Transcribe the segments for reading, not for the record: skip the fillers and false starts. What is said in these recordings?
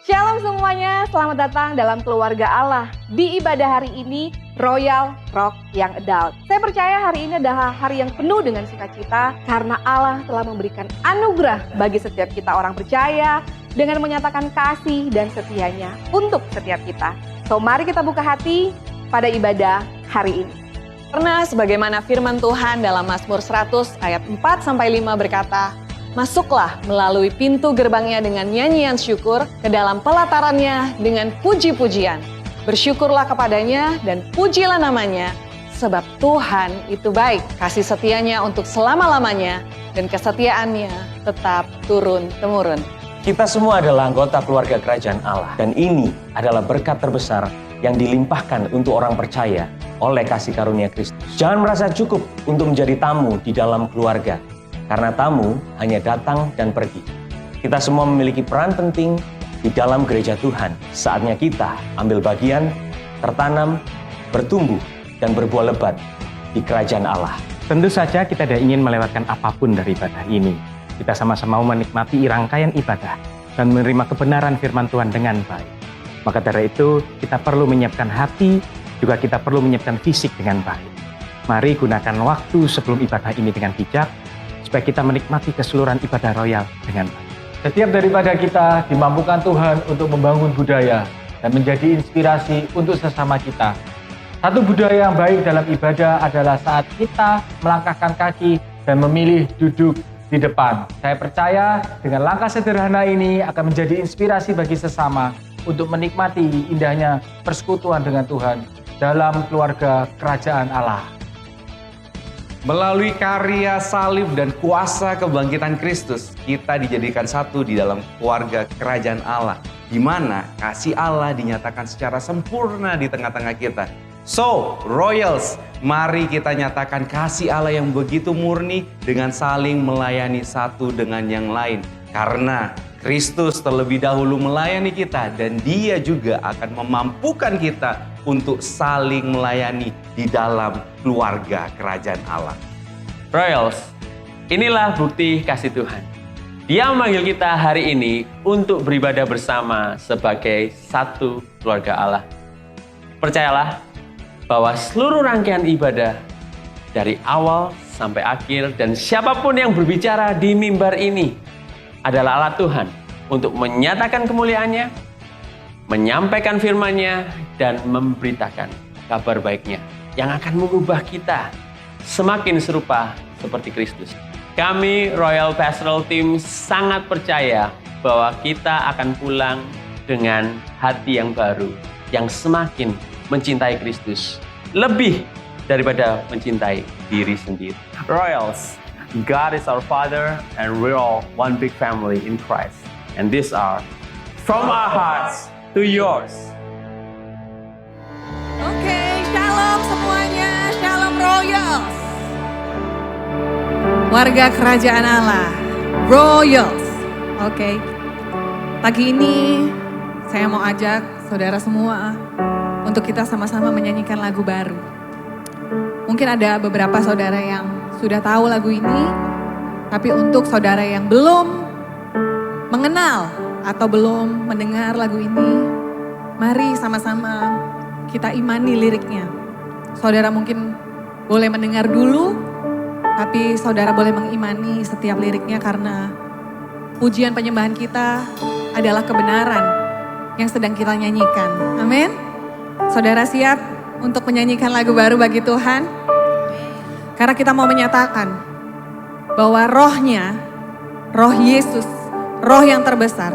Shalom semuanya, selamat datang dalam keluarga Allah. Di ibadah hari ini, Royal Rock yang Adult. Saya percaya hari ini adalah hari yang penuh dengan sukacita karena Allah telah memberikan anugerah bagi setiap kita orang percaya dengan menyatakan kasih dan setianya untuk setiap kita. So mari kita buka hati pada ibadah hari ini. Karena sebagaimana firman Tuhan dalam Mazmur 100 ayat 4-5 berkata, masuklah melalui pintu gerbangnya dengan nyanyian syukur, ke dalam pelatarannya dengan puji-pujian. Bersyukurlah kepadanya dan pujilah namanya, sebab Tuhan itu baik. Kasih setianya untuk selama-lamanya dan kesetiaannya tetap turun-temurun. Kita semua adalah anggota keluarga kerajaan Allah. Dan ini adalah berkat terbesar yang dilimpahkan untuk orang percaya oleh kasih karunia Kristus. Jangan merasa cukup untuk menjadi tamu di dalam keluarga. Karena tamu hanya datang dan pergi. Kita semua memiliki peran penting di dalam gereja Tuhan. Saatnya kita ambil bagian, tertanam, bertumbuh, dan berbuah lebat di kerajaan Allah. Tentu saja kita tidak ingin melewatkan apapun dari ibadah ini. Kita sama-sama mau menikmati rangkaian ibadah dan menerima kebenaran firman Tuhan dengan baik. Maka dari itu kita perlu menyiapkan hati, juga kita perlu menyiapkan fisik dengan baik. Mari gunakan waktu sebelum ibadah ini dengan bijak, supaya kita menikmati keseluruhan ibadah royal dengan baik. Setiap daripada kita dimampukan Tuhan untuk membangun budaya dan menjadi inspirasi untuk sesama kita. Satu budaya yang baik dalam ibadah adalah saat kita melangkahkan kaki dan memilih duduk di depan. Saya percaya dengan langkah sederhana ini akan menjadi inspirasi bagi sesama untuk menikmati indahnya persekutuan dengan Tuhan dalam keluarga kerajaan Allah. Melalui karya salib dan kuasa kebangkitan Kristus, kita dijadikan satu di dalam keluarga kerajaan Allah, di mana kasih Allah dinyatakan secara sempurna di tengah-tengah kita. So, Royals, mari kita nyatakan kasih Allah yang begitu murni dengan saling melayani satu dengan yang lain. Karena Kristus terlebih dahulu melayani kita dan Dia juga akan memampukan kita untuk saling melayani di dalam keluarga kerajaan Allah. Royals, inilah bukti kasih Tuhan. Dia memanggil kita hari ini untuk beribadah bersama sebagai satu keluarga Allah. Percayalah bahwa seluruh rangkaian ibadah dari awal sampai akhir dan siapapun yang berbicara di mimbar ini adalah alat Tuhan untuk menyatakan kemuliaannya, menyampaikan firman-Nya, dan memberitakan kabar baiknya yang akan mengubah kita semakin serupa seperti Kristus. Kami Royal Pastoral Team sangat percaya bahwa kita akan pulang dengan hati yang baru, yang semakin mencintai Kristus, lebih daripada mencintai diri sendiri. Royals, God is our Father and we're all one big family in Christ. And these are from our hearts to yours. Oke, shalom semuanya, shalom Royals. Warga kerajaan Allah, Royals. Oke, pagi ini saya mau ajak saudara semua untuk kita sama-sama menyanyikan lagu baru. Mungkin ada beberapa saudara yang sudah tahu lagu ini, tapi untuk saudara yang belum mengenal atau belum mendengar lagu ini, mari sama-sama kita imani liriknya. Saudara mungkin boleh mendengar dulu, tapi saudara boleh mengimani setiap liriknya karena pujian penyembahan kita adalah kebenaran yang sedang kita nyanyikan. Amin. Saudara siap untuk menyanyikan lagu baru bagi Tuhan? Karena kita mau menyatakan bahwa rohnya, roh Yesus, roh yang terbesar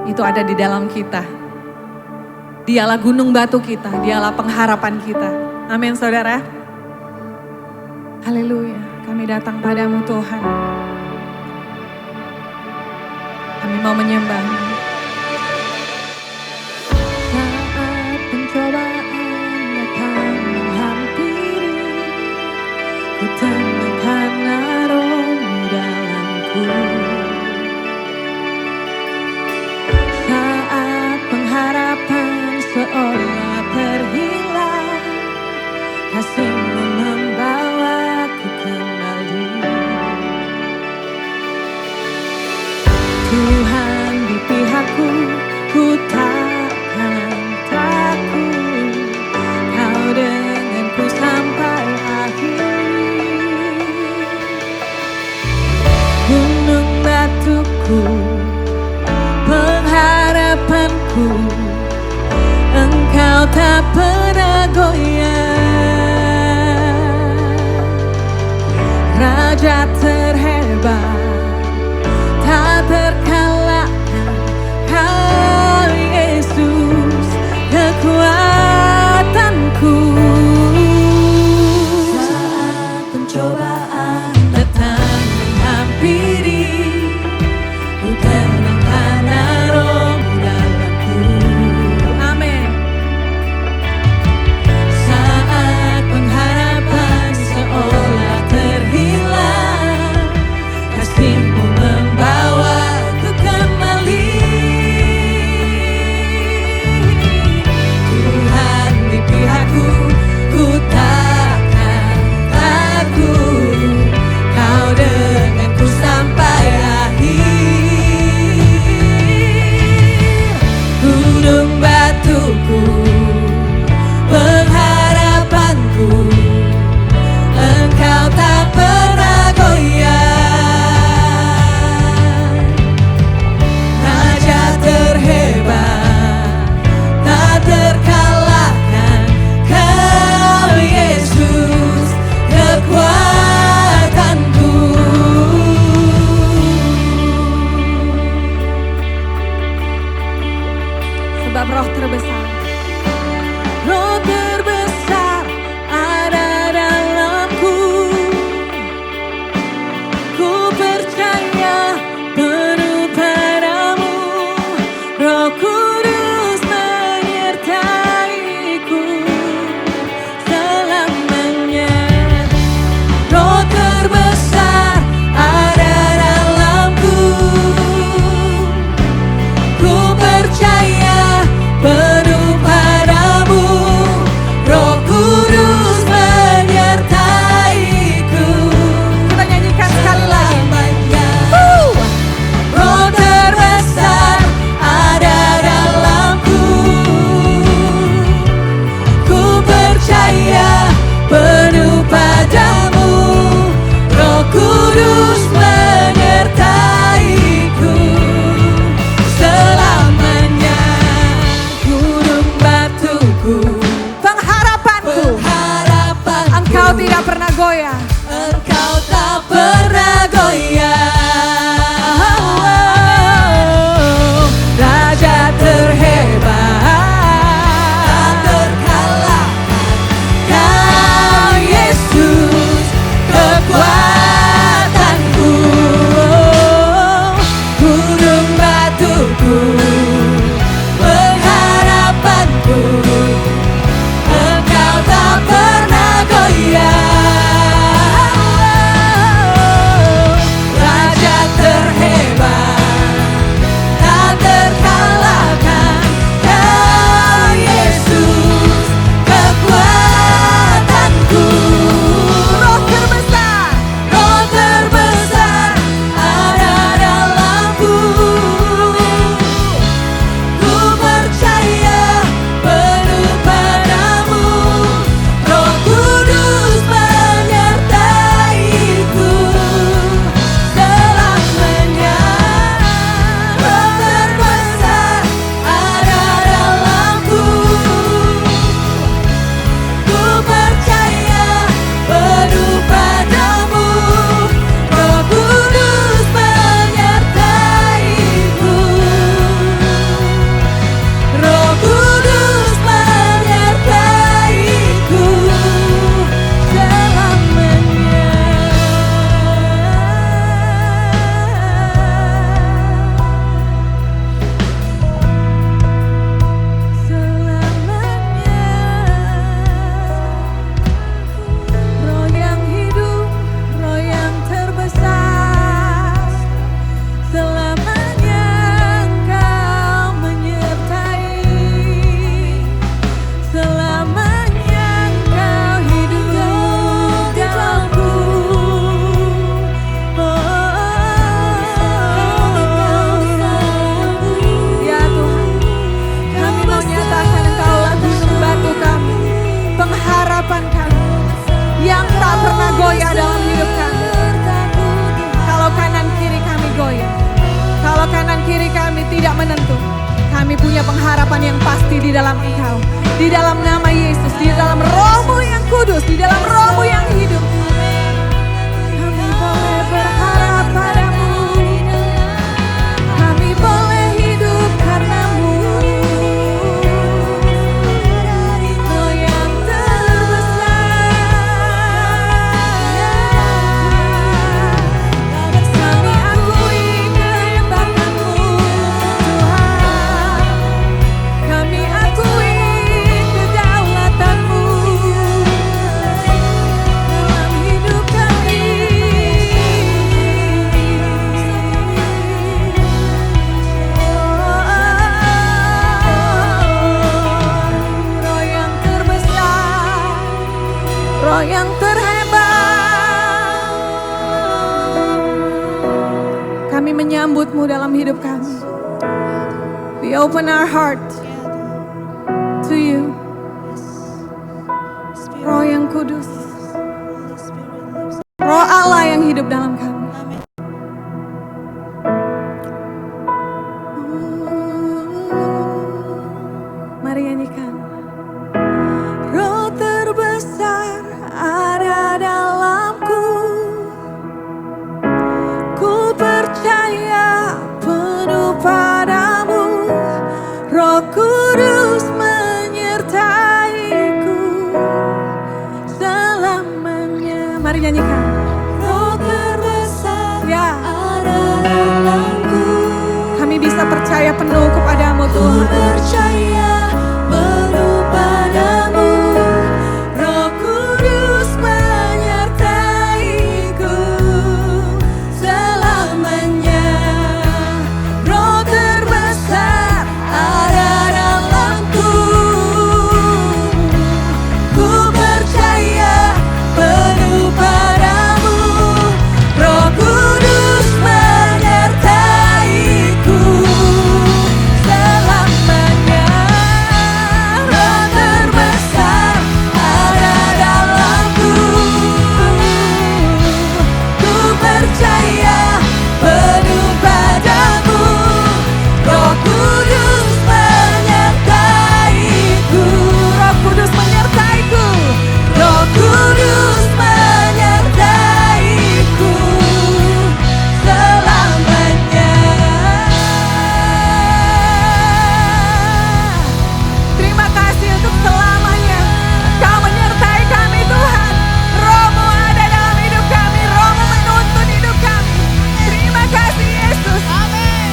itu ada di dalam kita. Dialah gunung batu kita, dialah pengharapan kita. Amin saudara. Haleluya, kami datang padamu Tuhan. Kami mau menyembah-Mu. Saat pencobaan datang menghampiri, ku temukan roh-Mu dalamku. Saat pengharapan seolah terhilang, kasih-Mu membawaku kembali. Tuhan di pihak tak pernah goyah. Raja terhebat, tak terkalahkan. Kau Yesus, kekuatanku. Saat pencobaan datang menghampiri, ku tenang karena Roh-Mu dalamku. Amin. Saat pengharapan seolah terhilang, kasih-Mu membawaku kembali. Tuhan di pihakku, ku takkan takut. Kau denganku sampai akhir. Gunung batuku, pengharapanku, Engkau tak pernah goyah. Raja terhebat, tak terkalahkan. Kau Yesus, kekuatanku. Sebab roh terbesar, roh terbesar ada dalamku. Ku percaya penuh padamu, Roh Kudus menyertaiku selamanya. Roh terbesar ada dalamku. Ku percaya penuh padamu, Roh Kudus menyertaiku. Kita nyanyikan sekali lagi. Roh terbesar ada dalamku. Ku percaya penuh padamu, Roh Kudus menyertaiku selamanya. Gunung batuku, pengharapanku, Engkau tidak pernah goyah. Engkau tak pernah goyah. Raja terhebat, tak terkalahkan. Kau Yesus, kekuatanku. Gunung batuku, pengharapanku, Engkau tak pernah goyah. pengharapan yang pasti di dalam Engkau. Di dalam nama Yesus, di dalam Roh-Mu yang kudus, di dalam Roh-Mu yang hidup. Kami boleh berharap padamu. Kami boleh hidup karena-Mu. Roh yang terbesar. Kami akui kehebatanmu, Tuhan. Kami akui kedaulatanmu dalam hidup kami. Roh yang terbesar, Roh yang terhebat, kami menyambut-Mu dalam hidup kami. We open our heart to You. Roh yang kudus, Roh Allah yang hidup dalam kami. Mari nyanyikan. Roh terbesar ada dalamku, ku percaya penuh padamu. Roh Kudus menyertaiku selamanya. Mari nyanyikan. Roh terbesar ada dalamku, kami bisa percaya penuh kepadamu Tuhan. Percaya penuh padamu. Roh Kudus menyertaiku selamanya. Roh terbesar ada dalamku, ku percaya penuh padamu. Roh Kudus menyertaiku selamanya. Roh terbesar ada dalamku, ku percaya penuh padamu. Roh Kudus menyertaiku. Roh Kudus menyertaiku. Roh Kudus menyertaiku selamanya. Terima kasih untuk selamanya. Kau menyertai kami Tuhan. Roh-Mu ada dalam hidup kami. Roh-Mu menuntun hidup kami. Terima kasih Yesus.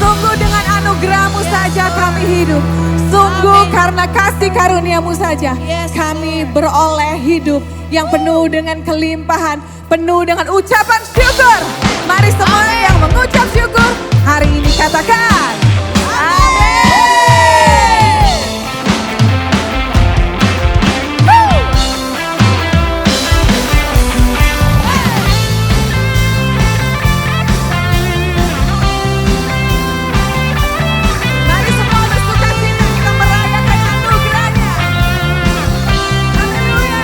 Sungguh dengan anugerah-Mu saja kami hidup. Sungguh karena kasih karunia-Mu saja kami beroleh hidup yang penuh dengan kelimpahan, penuh dengan ucapan syukur. Mari semua yang mengucap syukur hari ini katakan amin. Mari semua bersukacita kita merayakan anugerah-Nya. Haleluya.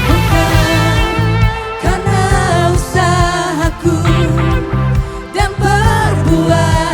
Bukan karena usahaku dan perbuatan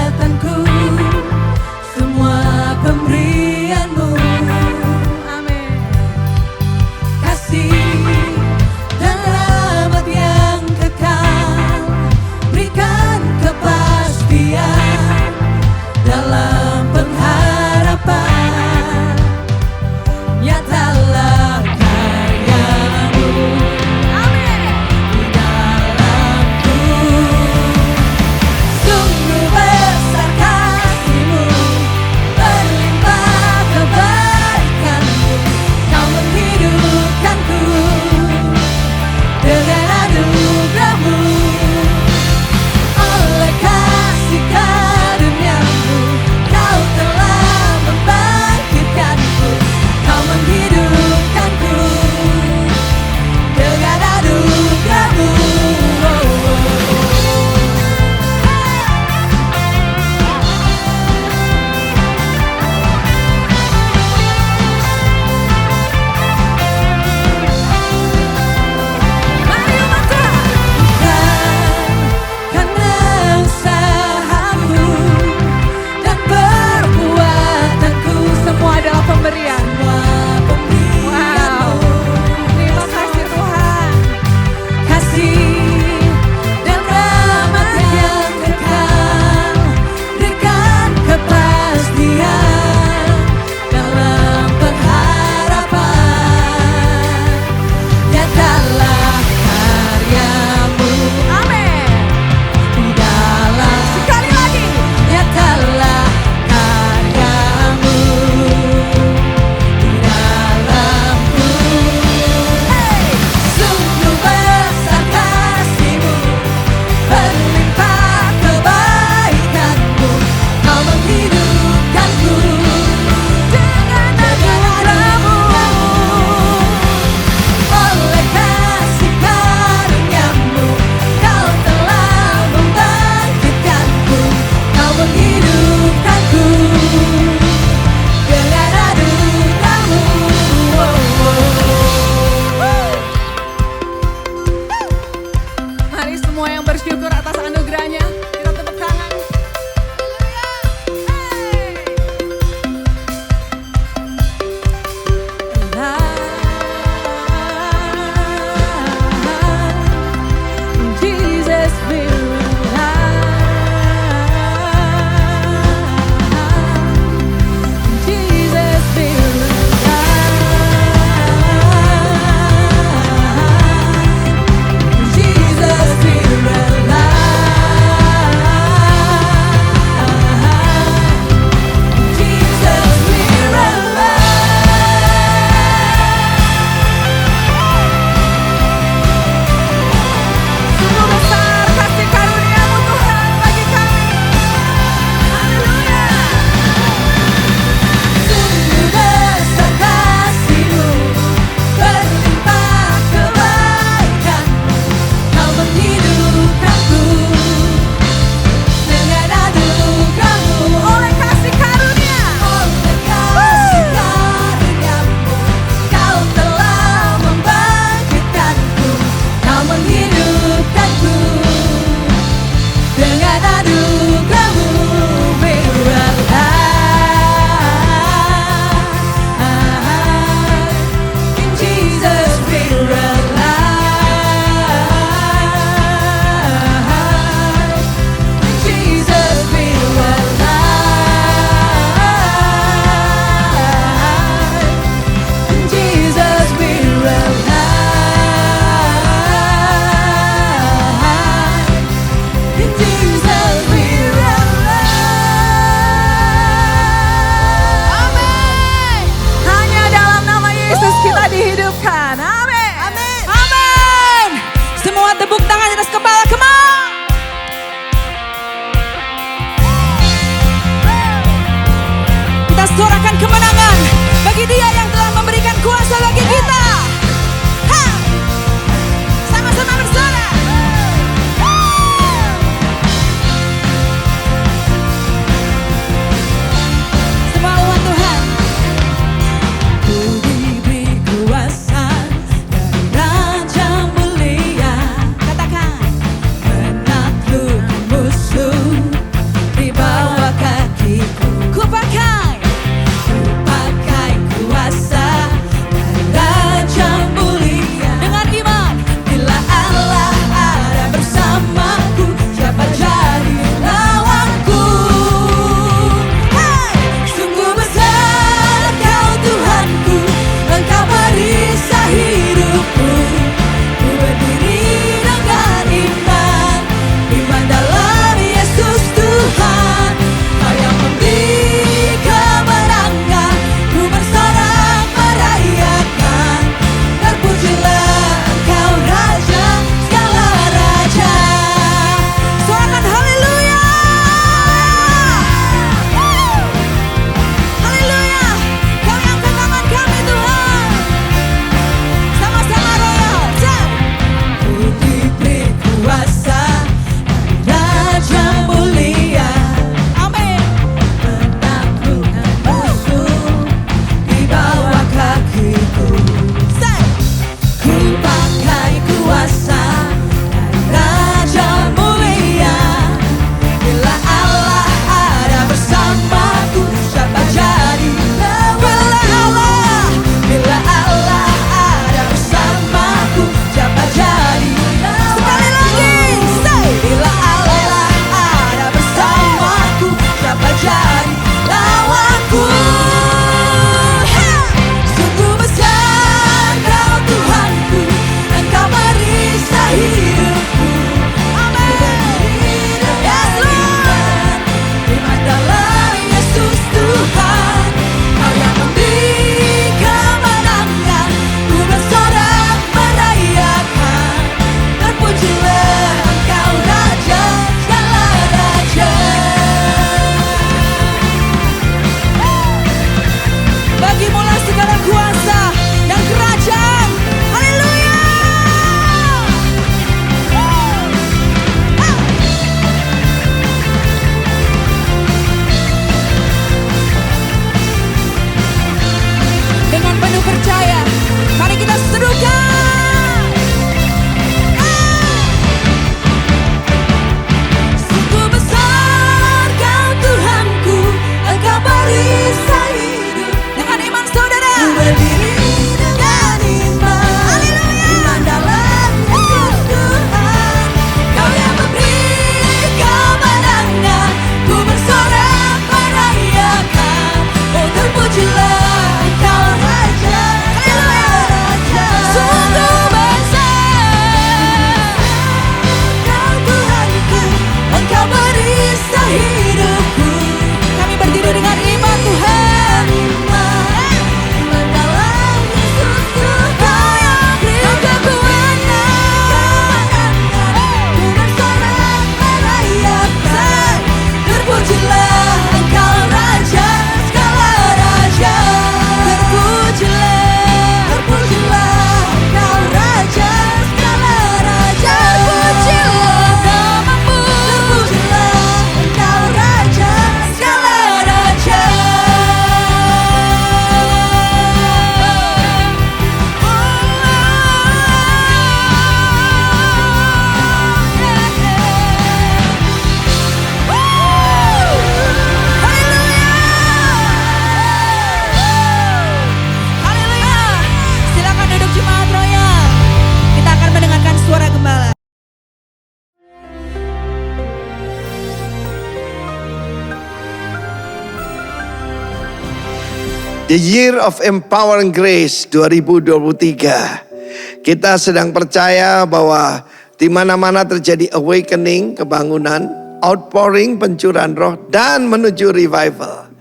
The Year of Empowering Grace 2023. Kita sedang percaya bahwa di mana-mana terjadi awakening, kebangunan, outpouring, pencurahan roh, dan menuju revival.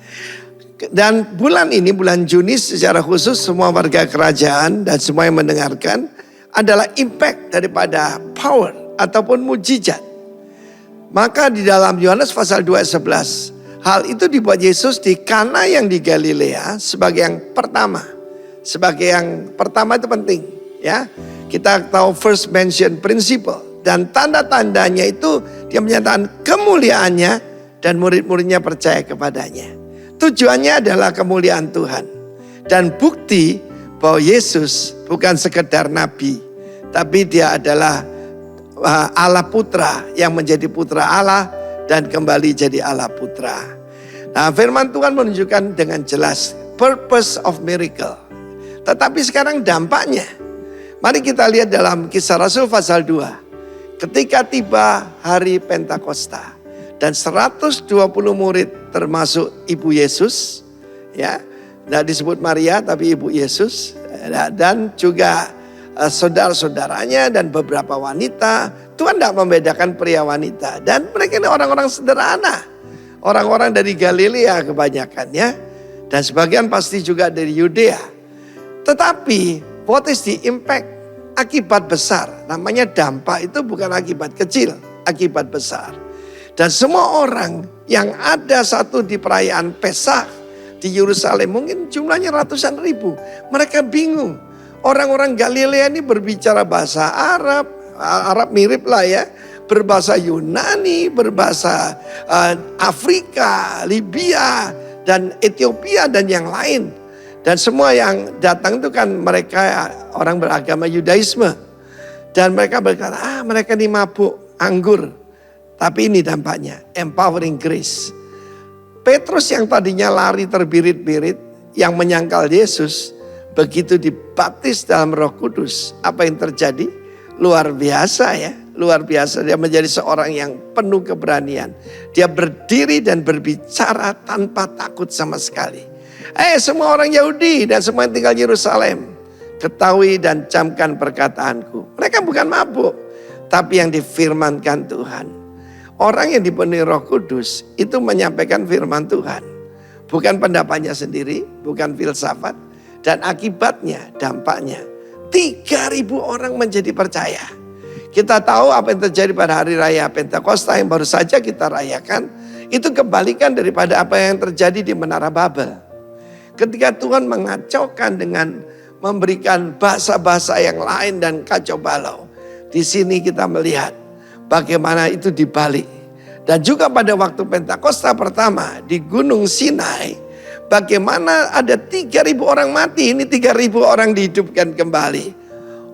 Dan bulan ini, bulan Juni secara khusus semua warga kerajaan dan semua yang mendengarkan adalah impact daripada power ataupun mujizat. Maka di dalam Yohanes pasal 2 ayat 11, hal itu dibuat Yesus di Kana yang di Galilea sebagai yang pertama. Sebagai yang pertama itu penting, ya. Kita tahu first mention principle, dan tanda-tandanya itu dia menyatakan kemuliaannya dan murid-muridnya percaya kepadanya. Tujuannya adalah kemuliaan Tuhan dan bukti bahwa Yesus bukan sekedar nabi, tapi dia adalah Allah Putra yang menjadi Putra Allah dan kembali jadi Allah Putra. Nah, firman Tuhan menunjukkan dengan jelas purpose of miracle. Tetapi sekarang dampaknya. Mari kita lihat dalam Kisah Rasul pasal 2. Ketika tiba hari Pentakosta dan 120 murid termasuk ibu Yesus, ya. Tidak disebut Maria tapi ibu Yesus, dan juga saudara-saudaranya dan beberapa wanita. Tuhan tidak membedakan pria wanita. Dan mereka ini orang-orang sederhana. Orang-orang dari Galilea kebanyakannya. Dan sebagian pasti juga dari Yudea. Tetapi what is the impact? Akibat besar. Namanya dampak itu bukan akibat kecil. Akibat besar. Dan semua orang yang ada satu di perayaan Pesak di Yerusalem. Mungkin jumlahnya ratusan ribu. Mereka bingung. Orang-orang Galilea ini berbicara bahasa Arab. Arab mirip lah ya. Berbahasa Yunani, berbahasa Afrika, Libya, dan Ethiopia, dan yang lain. Dan semua yang datang itu kan mereka orang beragama Yudaisme. Dan mereka berkata, mereka ini mabuk anggur. Tapi ini dampaknya, empowering grace. Petrus yang tadinya lari terbirit-birit, yang menyangkal Yesus, begitu dibaptis dalam Roh Kudus, apa yang terjadi? Luar biasa ya, luar biasa. Dia menjadi seorang yang penuh keberanian. Dia berdiri dan berbicara tanpa takut sama sekali. Semua orang Yahudi dan semua yang tinggal di Yerusalem, ketahui dan camkan perkataanku. Mereka bukan mabuk, tapi yang difirmankan Tuhan. Orang yang dipenuhi Roh Kudus itu menyampaikan firman Tuhan. Bukan pendapatnya sendiri, bukan filsafat. Dan akibatnya, dampaknya, 3.000 orang menjadi percaya. Kita tahu apa yang terjadi pada hari raya Pentakosta yang baru saja kita rayakan. Itu kebalikan daripada apa yang terjadi di Menara Babel. Ketika Tuhan mengacaukan dengan memberikan bahasa-bahasa yang lain dan kacau balau. Di sini kita melihat bagaimana itu dibalik. Dan juga pada waktu Pentakosta pertama di Gunung Sinai. Bagaimana ada 3.000 orang mati, ini 3.000 orang dihidupkan kembali.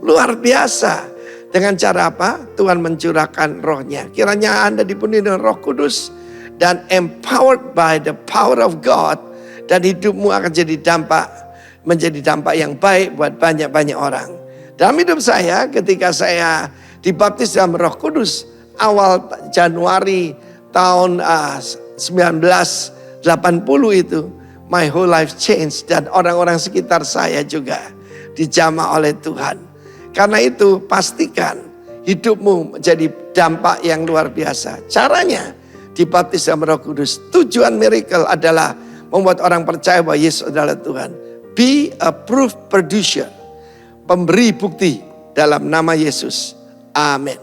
Luar biasa. Dengan cara apa? Tuhan mencurahkan rohnya. Kiranya Anda dipenuhi dengan Roh Kudus dan empowered by the power of God. Dan hidupmu akan menjadi dampak yang baik buat banyak-banyak orang. Dalam hidup saya ketika saya dibaptis dalam Roh Kudus awal Januari tahun 1980 itu, my whole life changed, dan orang-orang sekitar saya juga dijamah oleh Tuhan. Karena itu pastikan hidupmu menjadi dampak yang luar biasa. Caranya dibaptis dalam Roh Kudus. Tujuan miracle adalah membuat orang percaya bahwa Yesus adalah Tuhan. Be a proof producer. Pemberi bukti dalam nama Yesus. Amin.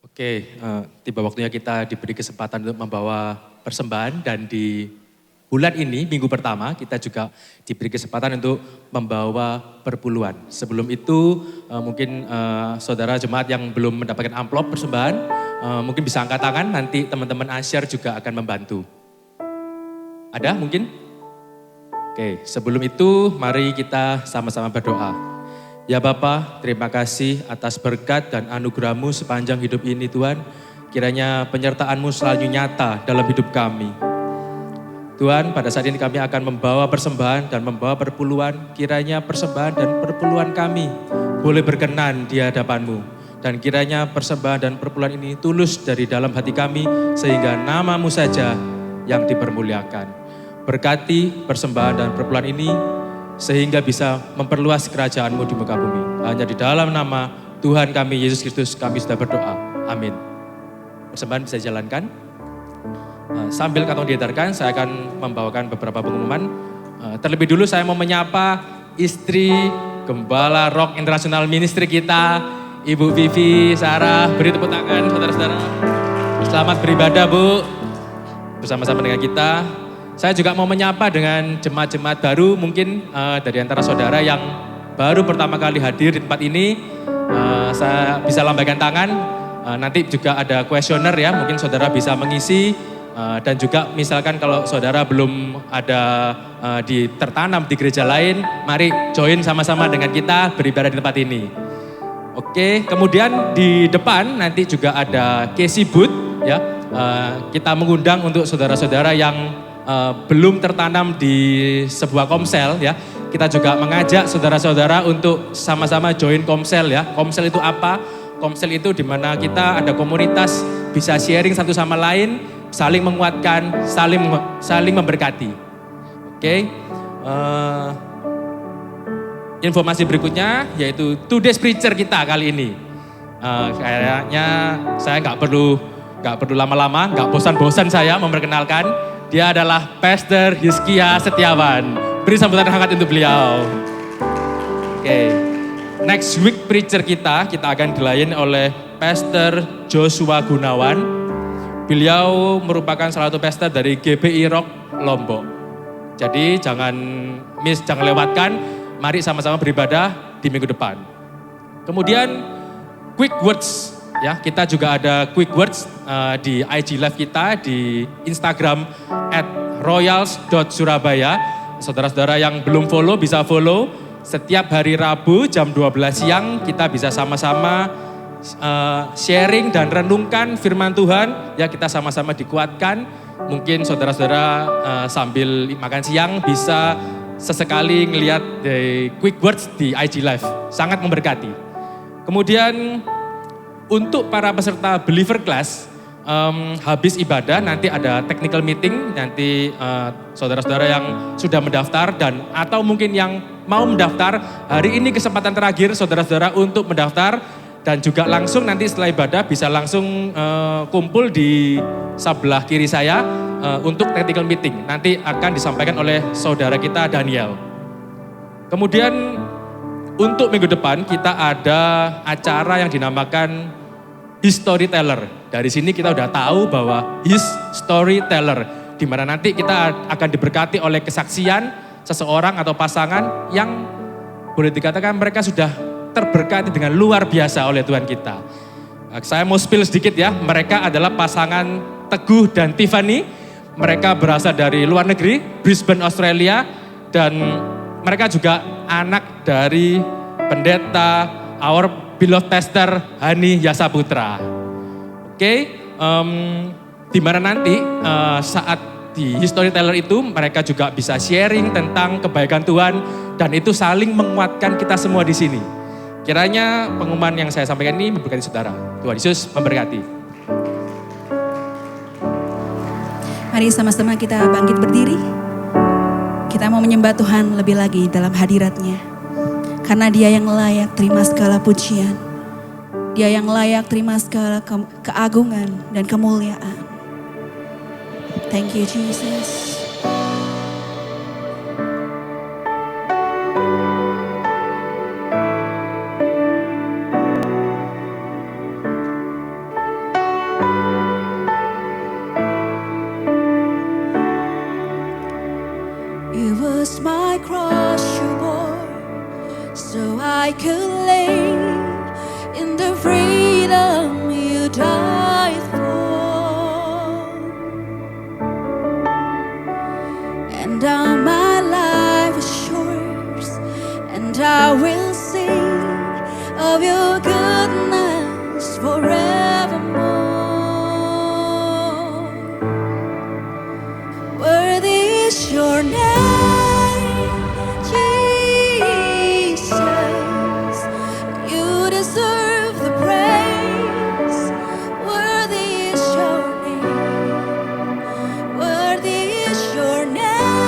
Oke, tiba waktunya kita diberi kesempatan untuk membawa persembahan, dan di bulan ini, minggu pertama, kita juga diberi kesempatan untuk membawa perpuluhan. Sebelum itu, mungkin saudara jemaat yang belum mendapatkan amplop persembahan, mungkin bisa angkat tangan, nanti teman-teman asyar juga akan membantu. Ada mungkin? Oke, sebelum itu mari kita sama-sama berdoa. Ya Bapa, terima kasih atas berkat dan anugerah-Mu sepanjang hidup ini Tuhan. Kiranya penyertaan-Mu selalu nyata dalam hidup kami. Tuhan, pada saat ini kami akan membawa persembahan dan membawa perpuluhan. Kiranya persembahan dan perpuluhan kami boleh berkenan di hadapan-Mu. Dan kiranya persembahan dan perpuluhan ini tulus dari dalam hati kami, sehingga nama-Mu saja yang dipermuliakan. berkati persembahan dan perpuluhan ini sehingga bisa memperluas kerajaan-Mu di muka bumi. Hanya di dalam nama Tuhan kami Yesus Kristus kami sudah berdoa. Amin. Persembahan bisa dijalankan. Sambil kantong diedarkan, saya akan membawakan beberapa pengumuman. Terlebih dulu saya mau menyapa istri Gembala Rock International Ministry kita, Ibu Vivi Sarah. Beri tepuk tangan saudara-saudara. Selamat beribadah Bu, bersama-sama dengan kita. Saya juga mau menyapa dengan jemaat-jemaat baru, mungkin dari antara saudara yang baru pertama kali hadir di tempat ini. Saya bisa lambaikan tangan, nanti juga ada kuesioner ya, mungkin saudara bisa mengisi. Dan juga misalkan kalau saudara belum ada tertanam di gereja lain, mari join sama-sama dengan kita beribadah di tempat ini. Oke, kemudian di depan nanti juga ada Casey Booth ya. Kita mengundang untuk saudara-saudara yang belum tertanam di sebuah komsel ya. Kita juga mengajak saudara-saudara untuk sama-sama join komsel ya. Komsel itu apa? Komsel itu di mana kita ada komunitas, bisa sharing satu sama lain, saling menguatkan, saling memberkati. Oke. Informasi berikutnya yaitu Today's Preacher kita kali ini. Kayaknya saya nggak perlu lama-lama, nggak bosan-bosan saya memperkenalkan. Dia adalah Pastor Hizkia Setiawan. Beri sambutan hangat untuk beliau. Oke. Next week preacher kita akan dilayani oleh Pastor Joshua Gunawan. Beliau merupakan salah satu pastor dari GBI Rock Lombok. Jadi jangan lewatkan. Mari sama-sama beribadah di minggu depan. Kemudian quick words. Ya, kita juga ada quick words di IG Live kita, di Instagram @royals.surabaya. Saudara-saudara yang belum follow bisa follow. Setiap hari Rabu jam 12 siang kita bisa sama-sama sharing dan renungkan firman Tuhan. Ya, kita sama-sama dikuatkan. Mungkin saudara-saudara sambil makan siang bisa sesekali ngelihat quick words di IG Live. Sangat memberkati. Kemudian untuk para peserta Believer Class, habis ibadah nanti ada technical meeting, nanti saudara-saudara yang sudah mendaftar dan atau mungkin yang mau mendaftar, hari ini kesempatan terakhir saudara-saudara untuk mendaftar dan juga langsung nanti setelah ibadah bisa langsung kumpul di sebelah kiri saya untuk technical meeting. Nanti akan disampaikan oleh saudara kita Daniel. Kemudian untuk minggu depan kita ada acara yang dinamakan His Storyteller. Dari sini kita udah tahu bahwa His Storyteller, di mana nanti kita akan diberkati oleh kesaksian seseorang atau pasangan yang boleh dikatakan mereka sudah terberkati dengan luar biasa oleh Tuhan kita. Saya mau spill sedikit ya, mereka adalah pasangan Teguh dan Tiffany. Mereka berasal dari luar negeri, Brisbane, Australia, dan mereka juga anak dari pendeta our beloved pastor Hani Yasaputra. Oke, di mana nanti saat di Storyteller itu mereka juga bisa sharing tentang kebaikan Tuhan dan itu saling menguatkan kita semua di sini. Kiranya pengumuman yang saya sampaikan ini memberkati saudara. Tuhan Yesus memberkati. Mari sama-sama kita bangkit berdiri. Kita mau menyembah Tuhan lebih lagi dalam hadirat-Nya. Karena Dia yang layak terima segala pujian. Dia yang layak terima segala keagungan dan kemuliaan. Thank you Jesus. It was my cross you bore, so I could live in the freedom you died for. And now my life is yours, and I will sing of your goodness forevermore. Worthy is your name, Jesus. You deserve the praise. Worthy is your name. Worthy is your name.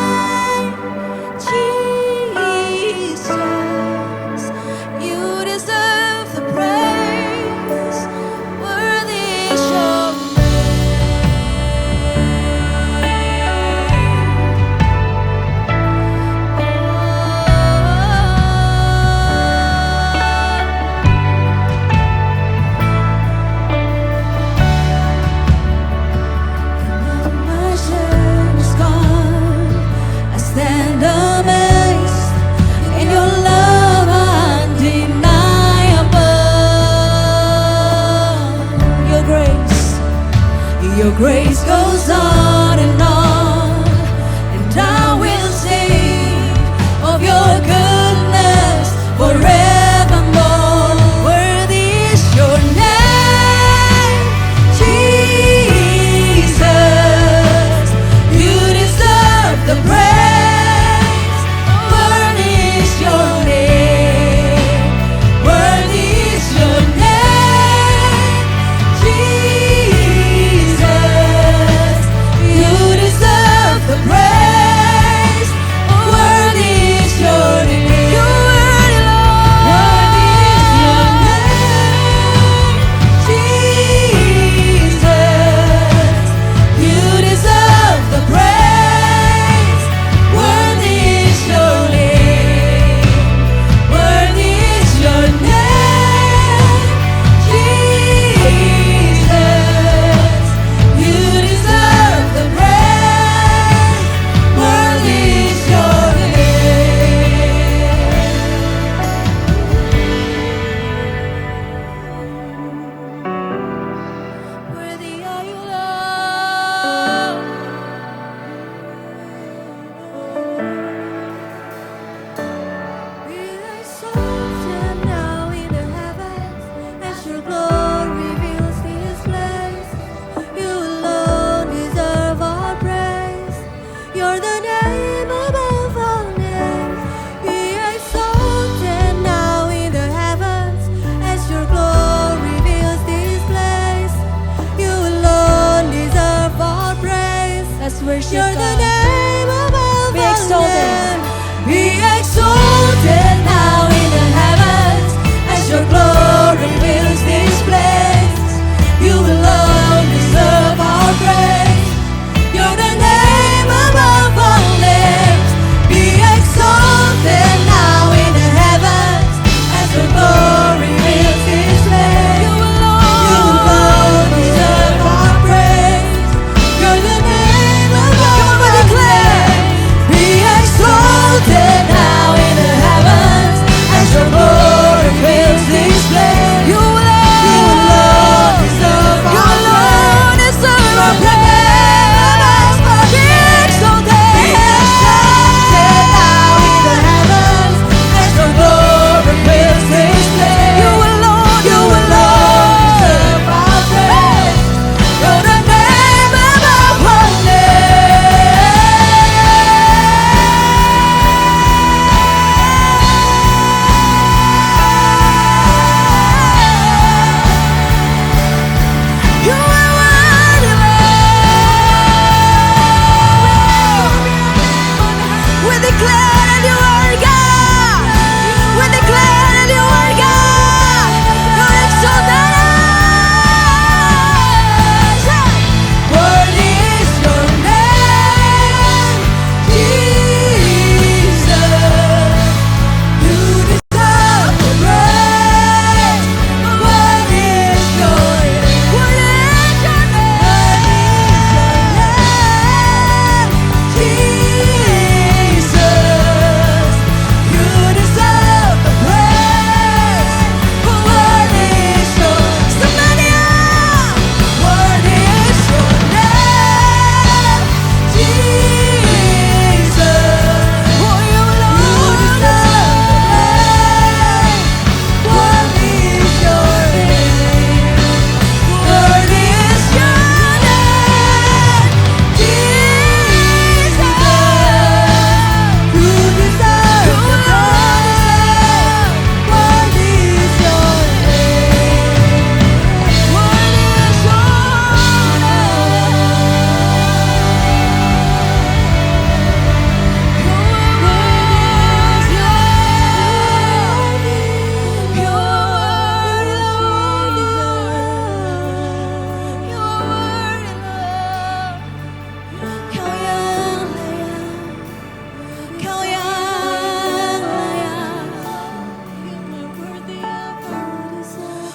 Your grace goes on, and I will sing of your goodness forevermore. Worthy is your name, Jesus. You deserve the praise. Worthy is your name. Worthy is your name, Jesus. You deserve the praise. Worthy is your name. You worthy, Lord. Worthy is your name, Jesus. You deserve the praise. Worthy is your name. Worthy is your name, Jesus. You deserve the praise. Worthy is your name. Worthy are you, Lord. Be exalted now in the heavens as your glory fills this place. You alone deserve our praise. You're the name above all names. Be exalted now in the heavens as your glory fills this place. You alone deserve our praise. Let's worship You're the name above all names. Be exalted now in the heavens as your glory fills this place. You alone deserve our praise. You're the name above all names. Be exalted now in the heavens as your glory fills this place. You alone deserve our praise. You're the name above all names. Be exalted now in the heavens as your glory fills this place. You alone deserve our praise. Our praise. Be exalted now in the heavens as your glory fills this place. You alone deserve our praise. You're the name above all names. You are worthy, Lord. We declare that you are God. We declare that you are God. You're exalted. Worthy is your name, Jesus. You deserve the praise. Worthy is your name. Worthy is your name, Jesus. You deserve the praise. Worthy is your somebody else. Worthy is your name, Jesus. Oh, you deserve the praise. Worthy is your name. Worthy is your name, Jesus. You deserve the praise. Worthy is your name. Worthy is your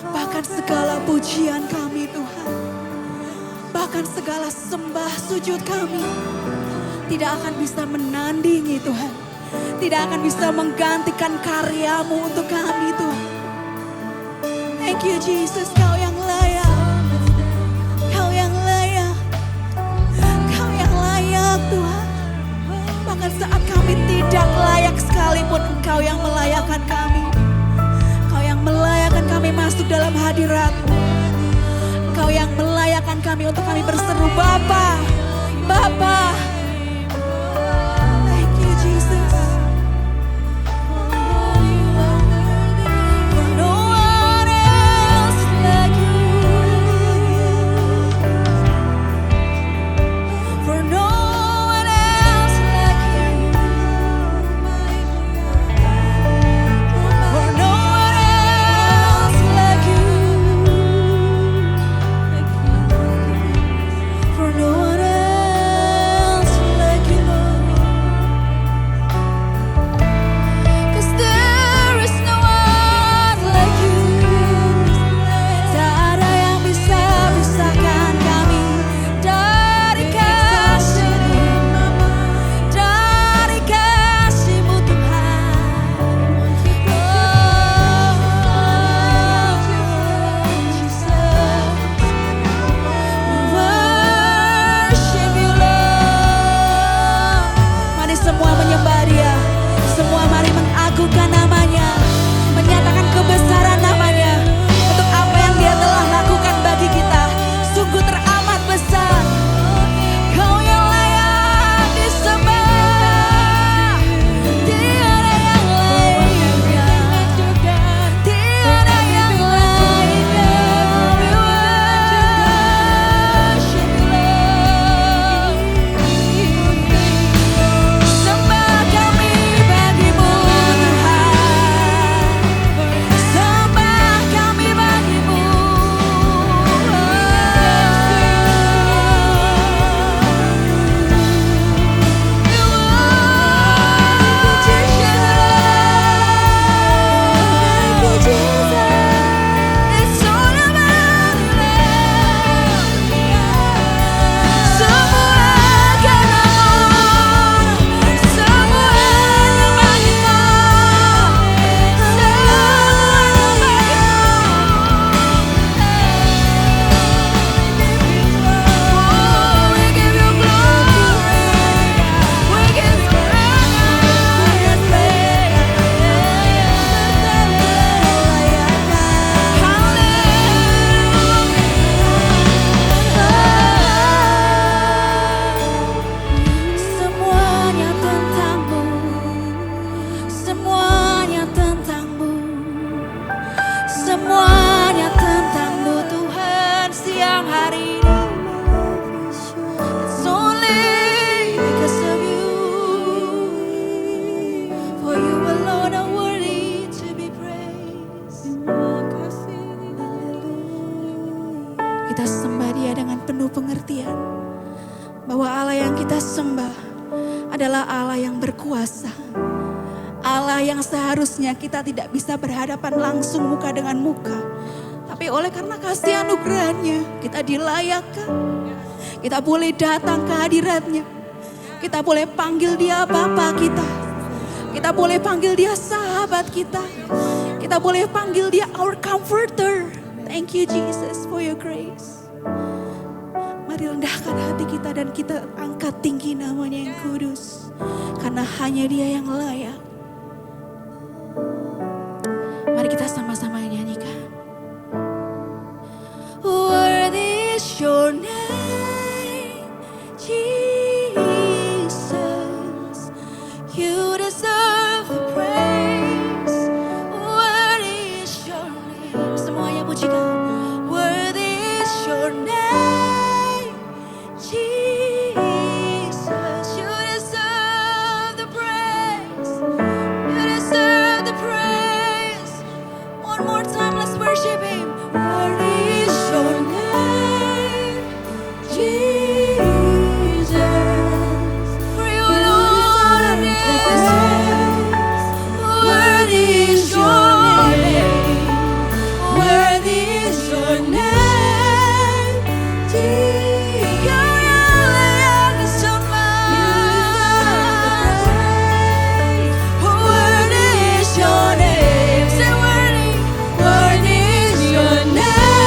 bahkan segala pujian kami Tuhan, bahkan segala sembah sujud kami tidak akan bisa menandingi Tuhan, tidak akan bisa menggantikan karyamu untuk kami Tuhan. Thank you Jesus, Kau yang layak, Kau yang layak. kami tidak layak sekalipun Engkau yang melayakkan kami. Engkau yang melayakkan kami masuk dalam hadirat-Mu. Engkau yang melayakkan kami untuk kami berseru, Bapa, Bapa. Thank you, Jesus. For no one else like you. For no one else like you. For no one else like you. For no one else like you, Lord. 'Cause there is no one like you. Tak ada yang bisa pisahkan kami dari kasih-Mu, dari kasih-Mu Tuhan. Oh, Jesus. Worship you, Lord. Mari semua menyembah Dia. Semua mari mengagungkan namanya. Menyatakan kebesaran namanya. Untuk apa yang Dia telah lakukan bagi kita. Sungguh teramat besar. Kau yang layak disembah. Tiada yang lainnya. Tiada yang lainnya. We worship you, Lord. Sembah kami bagi-Mu, Tuhan. Sembah kami bagi-Mu. It's all about you, semua karena-Mu, semuanya bagi-Mu, semuanya bagi-Mu. Oh, we give you glory, we give you semuanya tentang-Mu, semuanya tentang-Mu, semuanya tentang-Mu Tuhan siang hari ini. It's only because of you, for you alone are worthy to be praised. Kita sembah Dia dengan penuh pengertian bahwa Allah yang kita sembah adalah Allah yang berkuasa. Allah yang seharusnya kita tidak bisa berhadapan langsung muka dengan muka. Tapi oleh karena kasih anugerahnya kita dilayakkan. Kita boleh datang ke hadiratnya. Kita boleh panggil Dia Bapa kita. Kita boleh panggil Dia sahabat kita. Kita boleh panggil Dia our comforter. Thank you Jesus for your grace. Mari rendahkan hati kita dan kita angkat tinggi namanya yang kudus. Karena hanya Dia yang layak. Mari kita sama-sama nyanyikan. Worthy is your name, Jesus. You deserve the praise. Worthy is your name. Semuanya pujikan. Worthy is your name, Jesus. You deserve the praise. You deserve the praise. One more time, let's worship Him. Worthy is your name, Jesus. For you alone are deserved. Worthy is your name. Worthy is your name, Jesus. Kau yang layak disembah. Worthy is your name. Say worthy. Worthy is your name.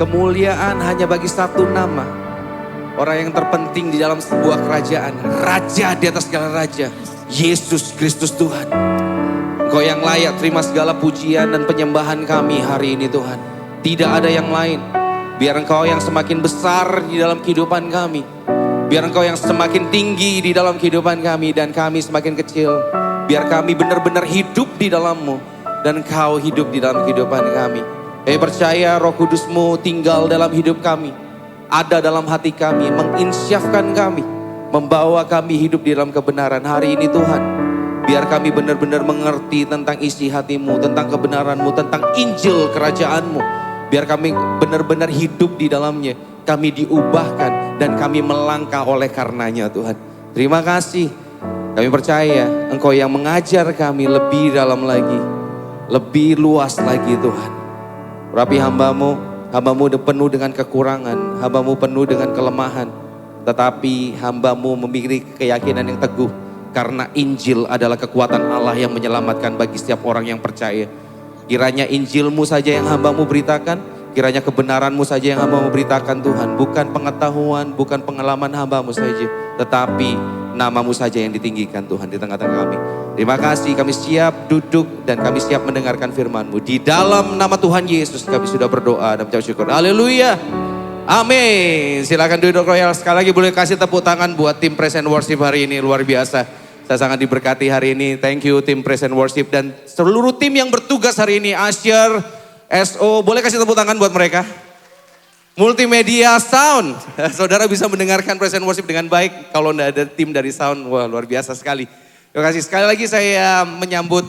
Kemuliaan hanya bagi satu nama. Orang yang terpenting di dalam sebuah kerajaan. Raja di atas segala raja. Yesus Kristus Tuhan. Engkau yang layak terima segala pujian dan penyembahan kami hari ini Tuhan. Tidak ada yang lain. Biar Engkau yang semakin besar di dalam kehidupan kami. Biar Engkau yang semakin tinggi di dalam kehidupan kami dan kami semakin kecil. Biar kami benar-benar hidup di dalam-Mu dan Engkau hidup di dalam kehidupan kami. Kami percaya Roh Kudus-Mu tinggal dalam hidup kami. Ada dalam hati kami, menginsyafkan kami. Membawa kami hidup di dalam kebenaran hari ini Tuhan. Biar kami benar-benar mengerti tentang isi hati-Mu, tentang kebenaran-Mu, tentang Injil kerajaan-Mu. Biar kami benar-benar hidup di dalamnya. Kami diubahkan dan kami melangkah oleh karenanya Tuhan. Terima kasih. Kami percaya Engkau yang mengajar kami lebih dalam lagi. Lebih luas lagi Tuhan. Rapi hamba-Mu, hamba-Mu penuh dengan kekurangan, hamba-Mu penuh dengan kelemahan. Tetapi hamba-Mu memiliki keyakinan yang teguh. Karena Injil adalah kekuatan Allah yang menyelamatkan bagi setiap orang yang percaya. Kiranya Injil-Mu saja yang hamba-Mu beritakan. Kiranya kebenaran-Mu saja yang hamba-Mu beritakan Tuhan. Bukan pengetahuan, bukan pengalaman hamba-Mu saja. Tetapi nama-Mu saja yang ditinggikan Tuhan di tengah-tengah kami. Terima kasih, kami siap duduk dan kami siap mendengarkan firman-Mu. Di dalam nama Tuhan Yesus kami sudah berdoa dan mengucap syukur. Haleluya. Amin. Silakan duduk Royal. Sekali lagi boleh kasih tepuk tangan buat tim Praise and Worship hari ini. Luar biasa. Saya sangat diberkati hari ini. Thank you tim Praise and Worship dan seluruh tim yang bertugas hari ini. Usher, SO, boleh kasih tepuk tangan buat mereka. Multimedia Sound, saudara bisa mendengarkan Praise and Worship dengan baik. Kalau tidak ada tim dari Sound, wah luar biasa sekali. Terima kasih sekali lagi saya menyambut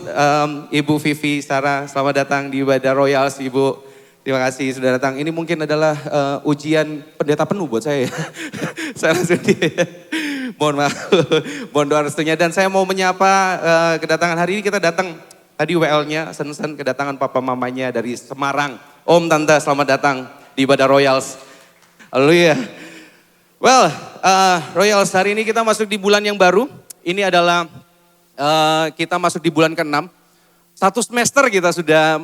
Ibu Vivi Sarah. Selamat datang di Ibadah Royals Ibu. Terima kasih sudah datang. Ini mungkin adalah ujian pendeta penuh buat saya. Saya langsung mohon maaf, mohon doa restunya. Dan saya mau menyapa kedatangan hari ini kita datang. Tadi WL-nya, sen-sen kedatangan papa mamanya dari Semarang. Om, Tante, selamat datang di Ibadah Royals. Haleluya. Well, Royals, hari ini kita masuk di bulan yang baru. Ini adalah kita masuk di bulan ke-6. Satu semester kita sudah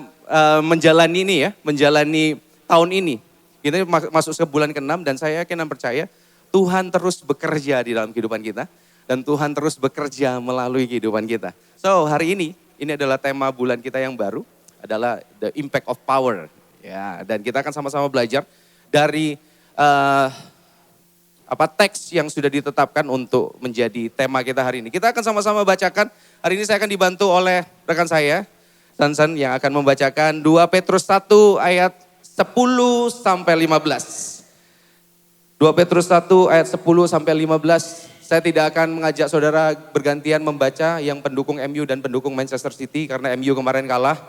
menjalani ini ya, menjalani tahun ini. Kita masuk ke bulan ke-6 dan saya yakin dan percaya Tuhan terus bekerja di dalam kehidupan kita. Dan Tuhan terus bekerja melalui kehidupan kita. So, hari ini adalah tema bulan kita yang baru, adalah The Impact of Power. Ya, dan kita akan sama-sama belajar dari teks yang sudah ditetapkan untuk menjadi tema kita hari ini. Kita akan sama-sama bacakan. Hari ini saya akan dibantu oleh rekan saya, Sansan, yang akan membacakan 2 Petrus 1 ayat 10 sampai 15. 2 Petrus 1 ayat 10 sampai 15. Saya tidak akan mengajak saudara bergantian membaca yang pendukung MU dan pendukung Manchester City karena MU kemarin kalah.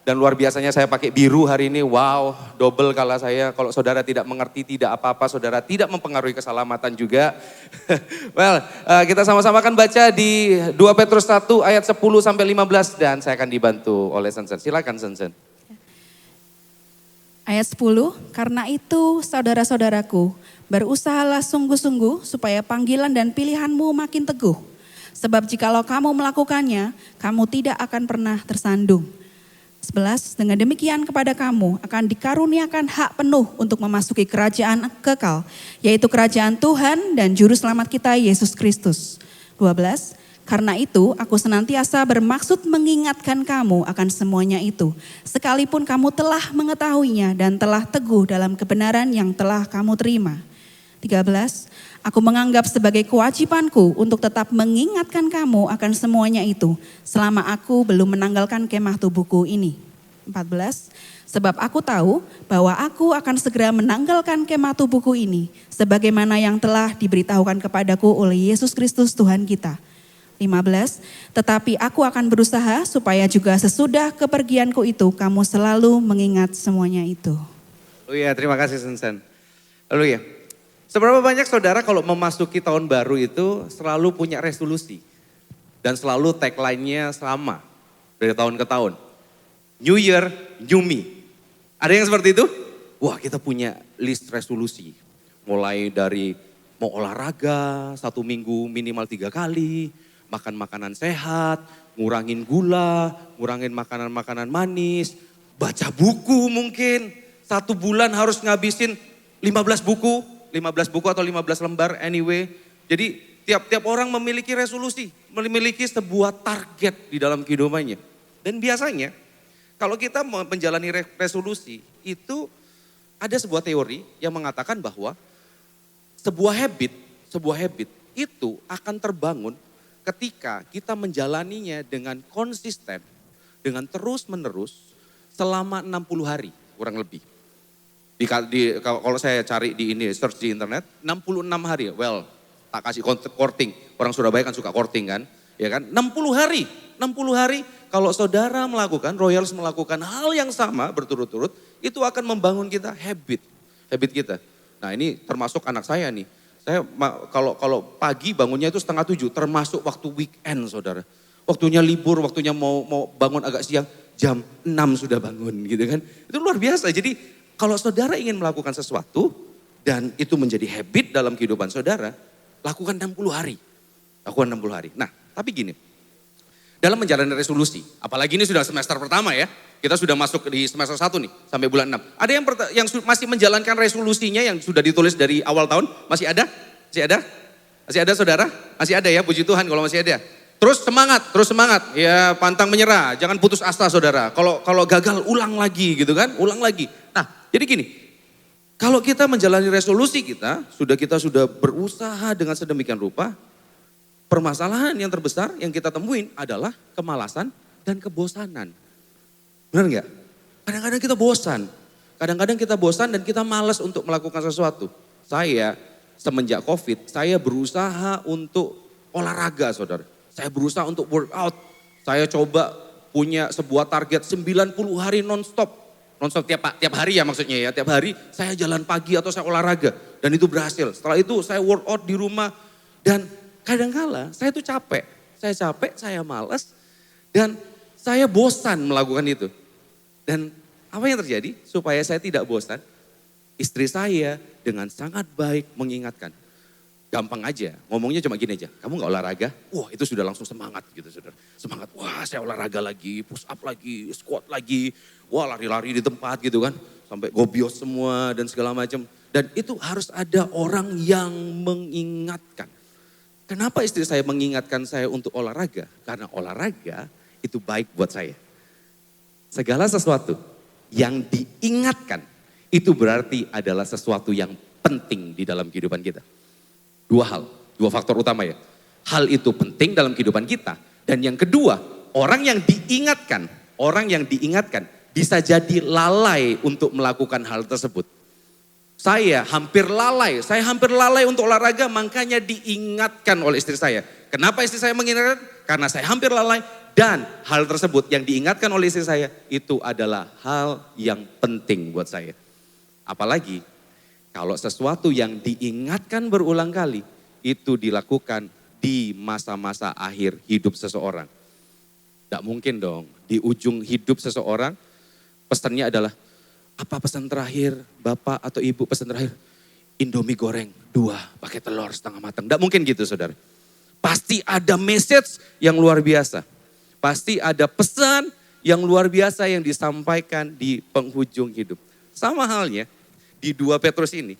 Dan luar biasanya saya pakai biru hari ini, wow, double kalah saya. Kalau saudara tidak mengerti, tidak apa-apa, saudara tidak mempengaruhi keselamatan juga. Well, kita sama-sama akan baca di 2 Petrus 1 ayat 10 sampai 15 dan saya akan dibantu oleh Sensen. Silakan Sensen. Ayat 10, karena itu saudara-saudaraku, berusahalah sungguh-sungguh supaya panggilan dan pilihanmu makin teguh. Sebab jikalau kamu melakukannya, kamu tidak akan pernah tersandung. 11, dengan demikian kepada kamu akan dikaruniakan hak penuh untuk memasuki kerajaan kekal, yaitu kerajaan Tuhan dan Juru Selamat kita Yesus Kristus. 12, karena itu aku senantiasa bermaksud mengingatkan kamu akan semuanya itu, sekalipun kamu telah mengetahuinya dan telah teguh dalam kebenaran yang telah kamu terima. 13, aku menganggap sebagai kewajibanku untuk tetap mengingatkan kamu akan semuanya itu selama aku belum menanggalkan kemah tubuhku ini. 14, sebab aku tahu bahwa aku akan segera menanggalkan kemah tubuhku ini sebagaimana yang telah diberitahukan kepadaku oleh Yesus Kristus Tuhan kita. 15, tetapi aku akan berusaha supaya juga sesudah kepergianku itu kamu selalu mengingat semuanya itu. Haleluya, terima kasih Sensen. Haleluya. Seberapa banyak saudara kalau memasuki tahun baru itu selalu punya resolusi. Dan selalu tagline-nya sama dari tahun ke tahun. New Year, New Me. Ada yang seperti itu? Wah, kita punya list resolusi. Mulai dari mau olahraga 1 minggu minimal 3 kali. Makan makanan sehat, ngurangin gula, ngurangin makanan-makanan manis. Baca buku mungkin. 1 bulan harus ngabisin 15 buku atau 15 lembar anyway. Jadi tiap orang memiliki resolusi, memiliki sebuah target di dalam kehidupannya. Dan biasanya kalau kita menjalani resolusi itu ada sebuah teori yang mengatakan bahwa sebuah habit itu akan terbangun ketika kita menjalaninya dengan konsisten, dengan terus menerus selama 60 hari kurang lebih. Kalau saya cari di ini, search di internet, 66 hari, well tak kasih korting, orang Surabaya kan suka korting kan, ya kan, 60 hari kalau saudara melakukan, Royals melakukan hal yang sama berturut-turut, itu akan membangun kita habit kita. Nah ini termasuk anak saya nih. Saya kalau pagi bangunnya itu 6:30, termasuk waktu weekend saudara. Waktunya libur, waktunya mau bangun agak siang, jam 6 sudah bangun gitu kan. Itu luar biasa. Jadi kalau saudara ingin melakukan sesuatu dan itu menjadi habit dalam kehidupan saudara, lakukan 60 hari. Nah tapi gini, dalam menjalani resolusi, apalagi ini sudah semester pertama ya, kita sudah masuk di semester 1 nih, sampai bulan 6. Ada yang masih menjalankan resolusinya yang sudah ditulis dari awal tahun? Masih ada? Masih ada saudara? Masih ada ya, puji Tuhan kalau masih ada. Terus semangat. Ya pantang menyerah, jangan putus asa saudara. Kalau gagal ulang lagi gitu kan, Nah jadi gini, kalau kita menjalani resolusi kita sudah berusaha dengan sedemikian rupa, permasalahan yang terbesar yang kita temuin adalah kemalasan dan kebosanan. Benar nggak? Kadang-kadang kita bosan dan kita malas untuk melakukan sesuatu. Saya semenjak COVID, saya berusaha untuk olahraga saudara. Saya berusaha untuk workout. Saya coba punya sebuah target 90 hari non-stop. Non-stop tiap hari ya maksudnya ya. Tiap hari saya jalan pagi atau saya olahraga. Dan itu berhasil. Setelah itu saya workout di rumah. Dan kadang-kala saya tuh capek. Saya malas. Dan saya bosan melakukan itu. Dan apa yang terjadi? Supaya saya tidak bosan, istri saya dengan sangat baik mengingatkan. Gampang aja, ngomongnya cuma gini aja. Kamu gak olahraga? Wah itu sudah langsung semangat gitu saudara. Semangat, wah saya olahraga lagi, push up lagi, squat lagi. Wah lari-lari di tempat gitu kan. Sampai gobios semua dan segala macam. Dan itu harus ada orang yang mengingatkan. Kenapa istri saya mengingatkan saya untuk olahraga? Karena olahraga itu baik buat saya. Segala sesuatu yang diingatkan itu berarti adalah sesuatu yang penting di dalam kehidupan kita. Dua faktor utama ya. Hal itu penting dalam kehidupan kita. Dan yang kedua, orang yang diingatkan bisa jadi lalai untuk melakukan hal tersebut. Saya hampir lalai untuk olahraga, makanya diingatkan oleh istri saya. Kenapa istri saya mengingatkan? Karena saya hampir lalai. Dan hal tersebut yang diingatkan oleh istri saya itu adalah hal yang penting buat saya. Apalagi kalau sesuatu yang diingatkan berulang kali itu dilakukan di masa-masa akhir hidup seseorang. Tidak mungkin dong di ujung hidup seseorang pesannya adalah apa pesan terakhir Bapak atau Ibu, pesan terakhir Indomie goreng 2 pakai telur setengah matang. Tidak mungkin gitu saudara. Pasti ada message yang luar biasa. Pasti ada pesan yang luar biasa yang disampaikan di penghujung hidup. Sama halnya di 2 Petrus ini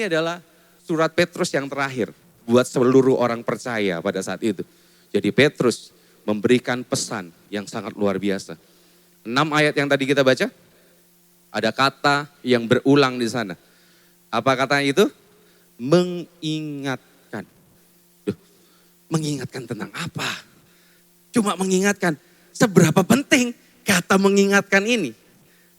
adalah surat Petrus yang terakhir buat seluruh orang percaya pada saat itu. Jadi Petrus memberikan pesan yang sangat luar biasa. 6 ayat yang tadi kita baca, ada kata yang berulang di sana. Apa katanya itu? Mengingatkan. Mengingatkan tentang apa? Cuma mengingatkan, seberapa penting kata mengingatkan ini.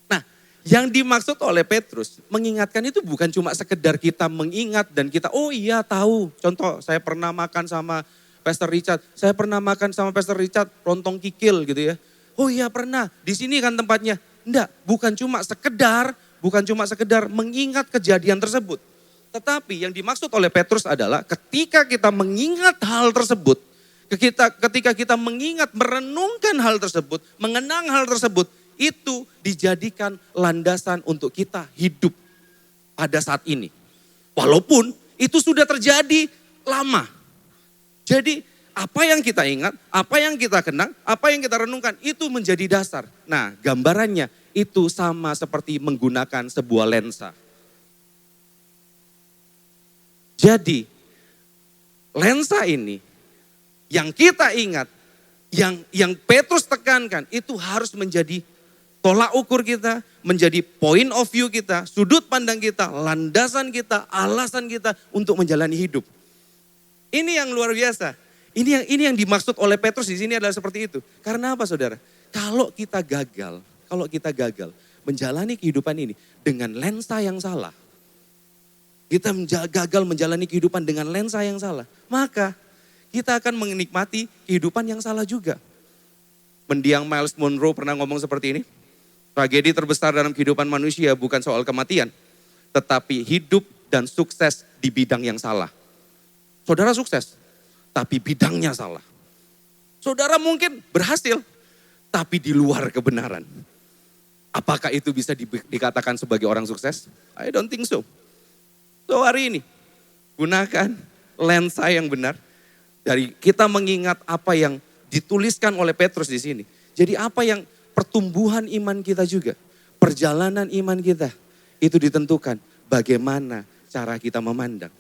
Nah, yang dimaksud oleh Petrus, mengingatkan itu bukan cuma sekedar kita mengingat dan kita, oh iya tahu. Contoh, saya pernah makan sama Pastor Richard, lontong kikil gitu ya. Oh iya pernah, di sini kan tempatnya. Enggak, bukan cuma sekedar mengingat kejadian tersebut. Tetapi yang dimaksud oleh Petrus adalah ketika kita mengingat hal tersebut, ketika kita mengingat, merenungkan hal tersebut, mengenang hal tersebut, itu dijadikan landasan untuk kita hidup pada saat ini. Walaupun itu sudah terjadi lama. Jadi apa yang kita ingat, apa yang kita kenang, apa yang kita renungkan, itu menjadi dasar. Nah gambarannya, itu sama seperti menggunakan sebuah lensa. Jadi lensa ini yang kita ingat, yang Petrus tekankan itu harus menjadi tolak ukur kita, menjadi point of view kita, sudut pandang kita, landasan kita, alasan kita untuk menjalani hidup. Ini yang luar biasa. Ini yang dimaksud oleh Petrus di sini adalah seperti itu. Karena apa saudara? Kalau kita gagal menjalani kehidupan ini dengan lensa yang salah, kita gagal menjalani kehidupan dengan lensa yang salah, maka kita akan menikmati kehidupan yang salah juga. Mendiang Miles Monroe pernah ngomong seperti ini, tragedi terbesar dalam kehidupan manusia bukan soal kematian, tetapi hidup dan sukses di bidang yang salah. Saudara sukses, tapi bidangnya salah. Saudara mungkin berhasil, tapi di luar kebenaran. Apakah itu bisa dikatakan sebagai orang sukses? I don't think so. So hari ini, gunakan lensa yang benar. Dari kita mengingat apa yang dituliskan oleh Petrus di sini. Jadi apa yang pertumbuhan iman kita juga, perjalanan iman kita, itu ditentukan bagaimana cara kita memandang.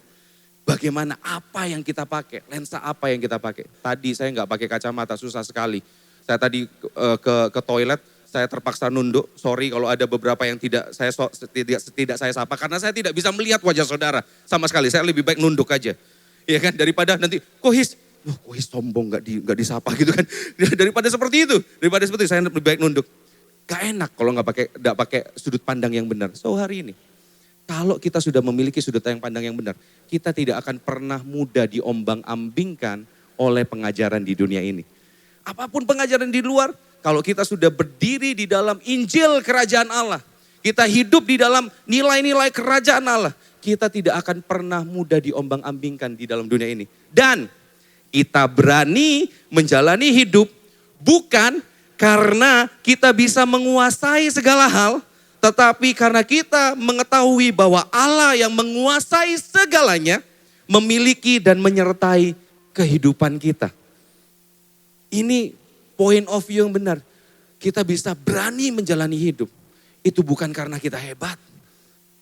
Bagaimana apa yang kita pakai, lensa apa yang kita pakai. Tadi saya nggak pakai kacamata, susah sekali. Saya tadi ke toilet, saya terpaksa nunduk. Sorry kalau ada beberapa yang tidak saya sapa, karena saya tidak bisa melihat wajah saudara sama sekali. Saya lebih baik nunduk aja. Iya kan, daripada nanti kohis sombong nggak disapa gitu kan. Daripada seperti itu, saya lebih baik nunduk. Gak enak kalau nggak pakai sudut pandang yang benar. So hari ini, kalau kita sudah memiliki sudut pandang yang benar, kita tidak akan pernah mudah diombang-ambingkan oleh pengajaran di dunia ini. Apapun pengajaran di luar, kalau kita sudah berdiri di dalam Injil Kerajaan Allah, kita hidup di dalam nilai-nilai Kerajaan Allah, kita tidak akan pernah mudah diombang-ambingkan di dalam dunia ini. Dan kita berani menjalani hidup bukan karena kita bisa menguasai segala hal, tetapi karena kita mengetahui bahwa Allah yang menguasai segalanya memiliki dan menyertai kehidupan kita. Ini point of view yang benar. Kita bisa berani menjalani hidup. Itu bukan karena kita hebat.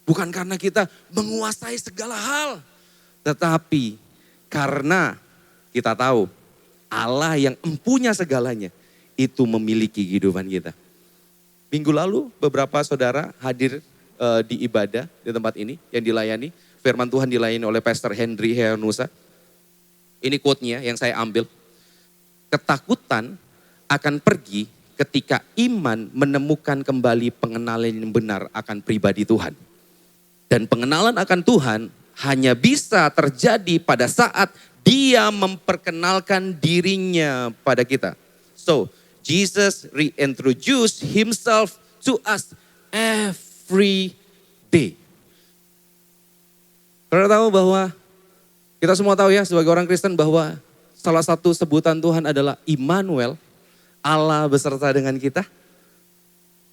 Bukan karena kita menguasai segala hal. Tetapi karena kita tahu Allah yang empunya segalanya itu memiliki kehidupan kita. Minggu lalu beberapa saudara hadir di ibadah di tempat ini yang dilayani. Firman Tuhan dilayani oleh Pastor Henry Heanusa. Ini quote-nya yang saya ambil. Ketakutan akan pergi ketika iman menemukan kembali pengenalan yang benar akan pribadi Tuhan. Dan pengenalan akan Tuhan hanya bisa terjadi pada saat Dia memperkenalkan dirinya pada kita. So, Jesus reintroduced himself to us every day. Saudara tahu bahwa, kita semua tahu ya sebagai orang Kristen bahwa salah satu sebutan Tuhan adalah Immanuel, Allah beserta dengan kita.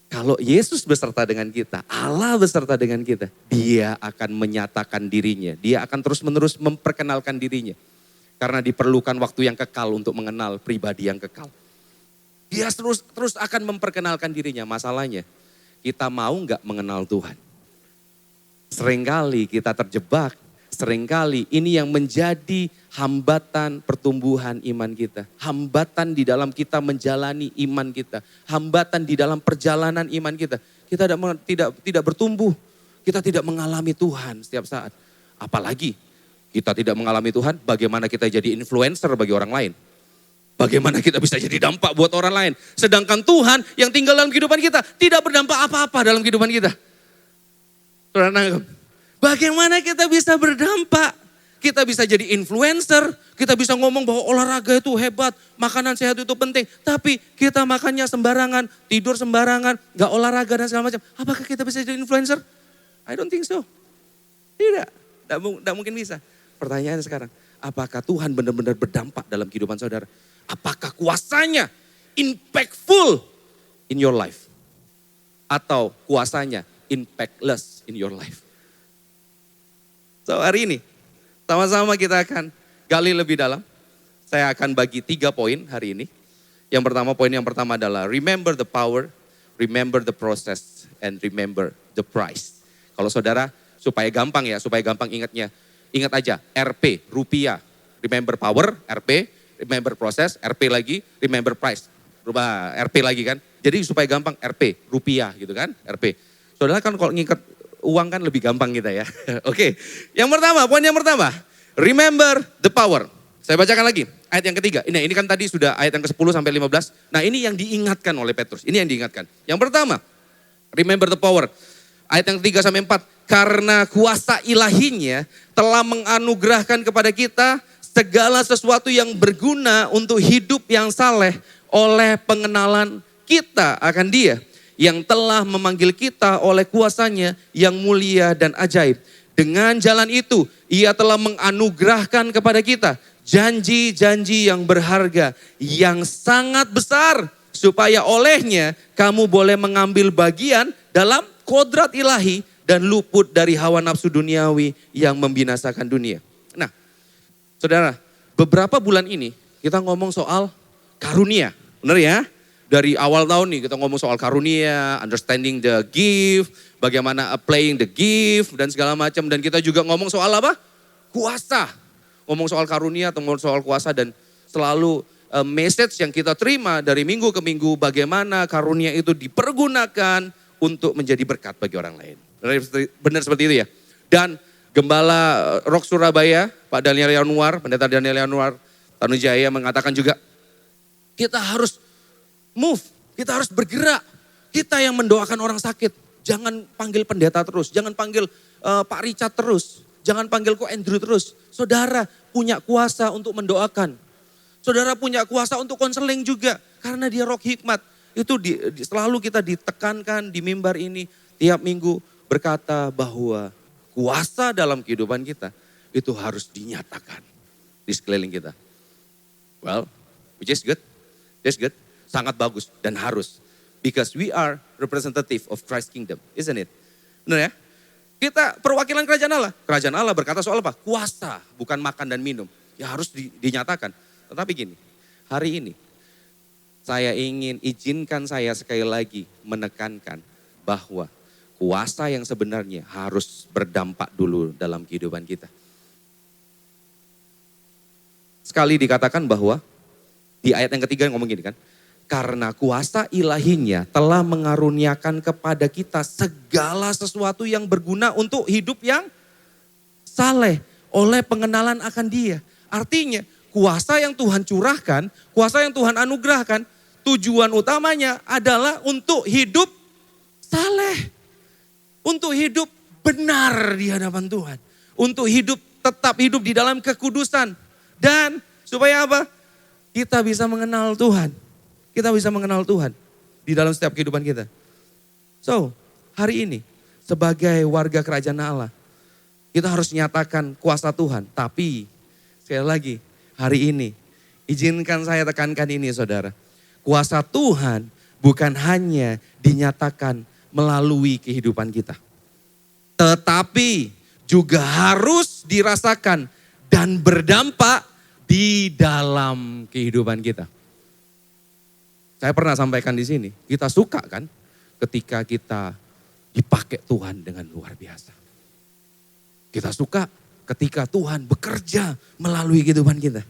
Kalau Yesus beserta dengan kita, Allah beserta dengan kita, Dia akan menyatakan dirinya. Dia akan terus-menerus memperkenalkan dirinya. Karena diperlukan waktu yang kekal untuk mengenal pribadi yang kekal. Dia terus akan memperkenalkan dirinya. Masalahnya, kita mau nggak mengenal Tuhan? Seringkali kita terjebak. Seringkali ini yang menjadi hambatan pertumbuhan iman kita. Hambatan di dalam kita menjalani iman kita. Hambatan di dalam perjalanan iman kita. Kita tidak bertumbuh. Kita tidak mengalami Tuhan setiap saat. Apalagi kita tidak mengalami Tuhan, bagaimana kita jadi influencer bagi orang lain. Bagaimana kita bisa jadi dampak buat orang lain. Sedangkan Tuhan yang tinggal dalam kehidupan kita tidak berdampak apa-apa dalam kehidupan kita. Saudara nangkep? Bagaimana kita bisa berdampak? Kita bisa jadi influencer, kita bisa ngomong bahwa olahraga itu hebat, makanan sehat itu penting. Tapi kita makannya sembarangan, tidur sembarangan, gak olahraga dan segala macam. Apakah kita bisa jadi influencer? I don't think so. Tidak mungkin bisa. Pertanyaannya sekarang, apakah Tuhan benar-benar berdampak dalam kehidupan saudara? Apakah kuasanya impactful in your life? Atau kuasanya impactless in your life? So hari ini, sama-sama kita akan gali lebih dalam. Saya akan bagi 3 poin hari ini. Poin yang pertama adalah remember the power. remember the process and remember the price. Kalau saudara, supaya gampang ingatnya. Ingat aja, RP, rupiah. Remember power, RP. Remember process, RP lagi. Remember price, rubah RP lagi kan. Jadi supaya gampang, RP, rupiah gitu kan, RP. Saudara kan kalau ngikat uang kan lebih gampang kita ya. Oke, poin yang pertama. Remember the power. Saya bacakan lagi, ayat yang ketiga. Ini kan tadi sudah ayat yang ke-10 sampai 15. Nah ini yang diingatkan oleh Petrus, ini yang diingatkan. Yang pertama, remember the power. Ayat yang 3 sampai 4. Karena kuasa ilahinya telah menganugerahkan kepada kita segala sesuatu yang berguna untuk hidup yang saleh oleh pengenalan kita akan Dia yang telah memanggil kita oleh kuasanya yang mulia dan ajaib. Dengan jalan itu, Ia telah menganugerahkan kepada kita janji-janji yang berharga, yang sangat besar, supaya olehnya kamu boleh mengambil bagian dalam kodrat ilahi dan luput dari hawa nafsu duniawi yang membinasakan dunia. Nah, saudara, beberapa bulan ini kita ngomong soal karunia, benar ya? Dari awal tahun nih kita ngomong soal karunia, understanding the gift, bagaimana applying the gift dan segala macam. Dan kita juga ngomong soal apa? Kuasa. Ngomong soal karunia, ngomong soal kuasa, dan selalu message yang kita terima dari minggu ke minggu, bagaimana karunia itu dipergunakan untuk menjadi berkat bagi orang lain. Benar seperti itu ya. Dan Gembala Rock Surabaya, Pak Daniel Yanuar, Pendeta Daniel Yanuar Tanujaya mengatakan juga, kita harus move, kita harus bergerak. Kita yang mendoakan orang sakit, jangan panggil pendeta terus, jangan panggil Pak Richard terus, jangan panggil Ko Andrew terus. Saudara punya kuasa untuk mendoakan. Saudara punya kuasa untuk konseling juga, karena dia roh hikmat. Itu selalu kita ditekankan di mimbar ini tiap minggu berkata bahwa kuasa dalam kehidupan kita itu harus dinyatakan di sekeliling kita. Well, which is good, that's good. Sangat bagus dan harus. Because we are representative of Christ's kingdom, isn't it? Benar ya? Kita perwakilan kerajaan Allah. Kerajaan Allah berkata soal apa? Kuasa, bukan makan dan minum. Ya harus dinyatakan. Tetapi gini, hari ini saya ingin izinkan saya sekali lagi menekankan bahwa kuasa yang sebenarnya harus berdampak dulu dalam kehidupan kita. Sekali dikatakan bahwa di ayat yang ketiga ngomong gini kan, karena kuasa ilahinya telah mengaruniakan kepada kita segala sesuatu yang berguna untuk hidup yang saleh oleh pengenalan akan Dia. Artinya kuasa yang Tuhan curahkan, kuasa yang Tuhan anugerahkan, tujuan utamanya adalah untuk hidup saleh. Untuk hidup benar di hadapan Tuhan. Untuk tetap hidup di dalam kekudusan. Dan supaya apa? Kita bisa mengenal Tuhan. Kita bisa mengenal Tuhan di dalam setiap kehidupan kita. So, hari ini sebagai warga kerajaan Allah, kita harus nyatakan kuasa Tuhan. Tapi sekali lagi, hari ini izinkan saya tekankan ini saudara. Kuasa Tuhan bukan hanya dinyatakan melalui kehidupan kita. Tetapi juga harus dirasakan dan berdampak di dalam kehidupan kita. Saya pernah sampaikan di sini, kita suka kan ketika kita dipakai Tuhan dengan luar biasa. Kita suka ketika Tuhan bekerja melalui kehidupan kita.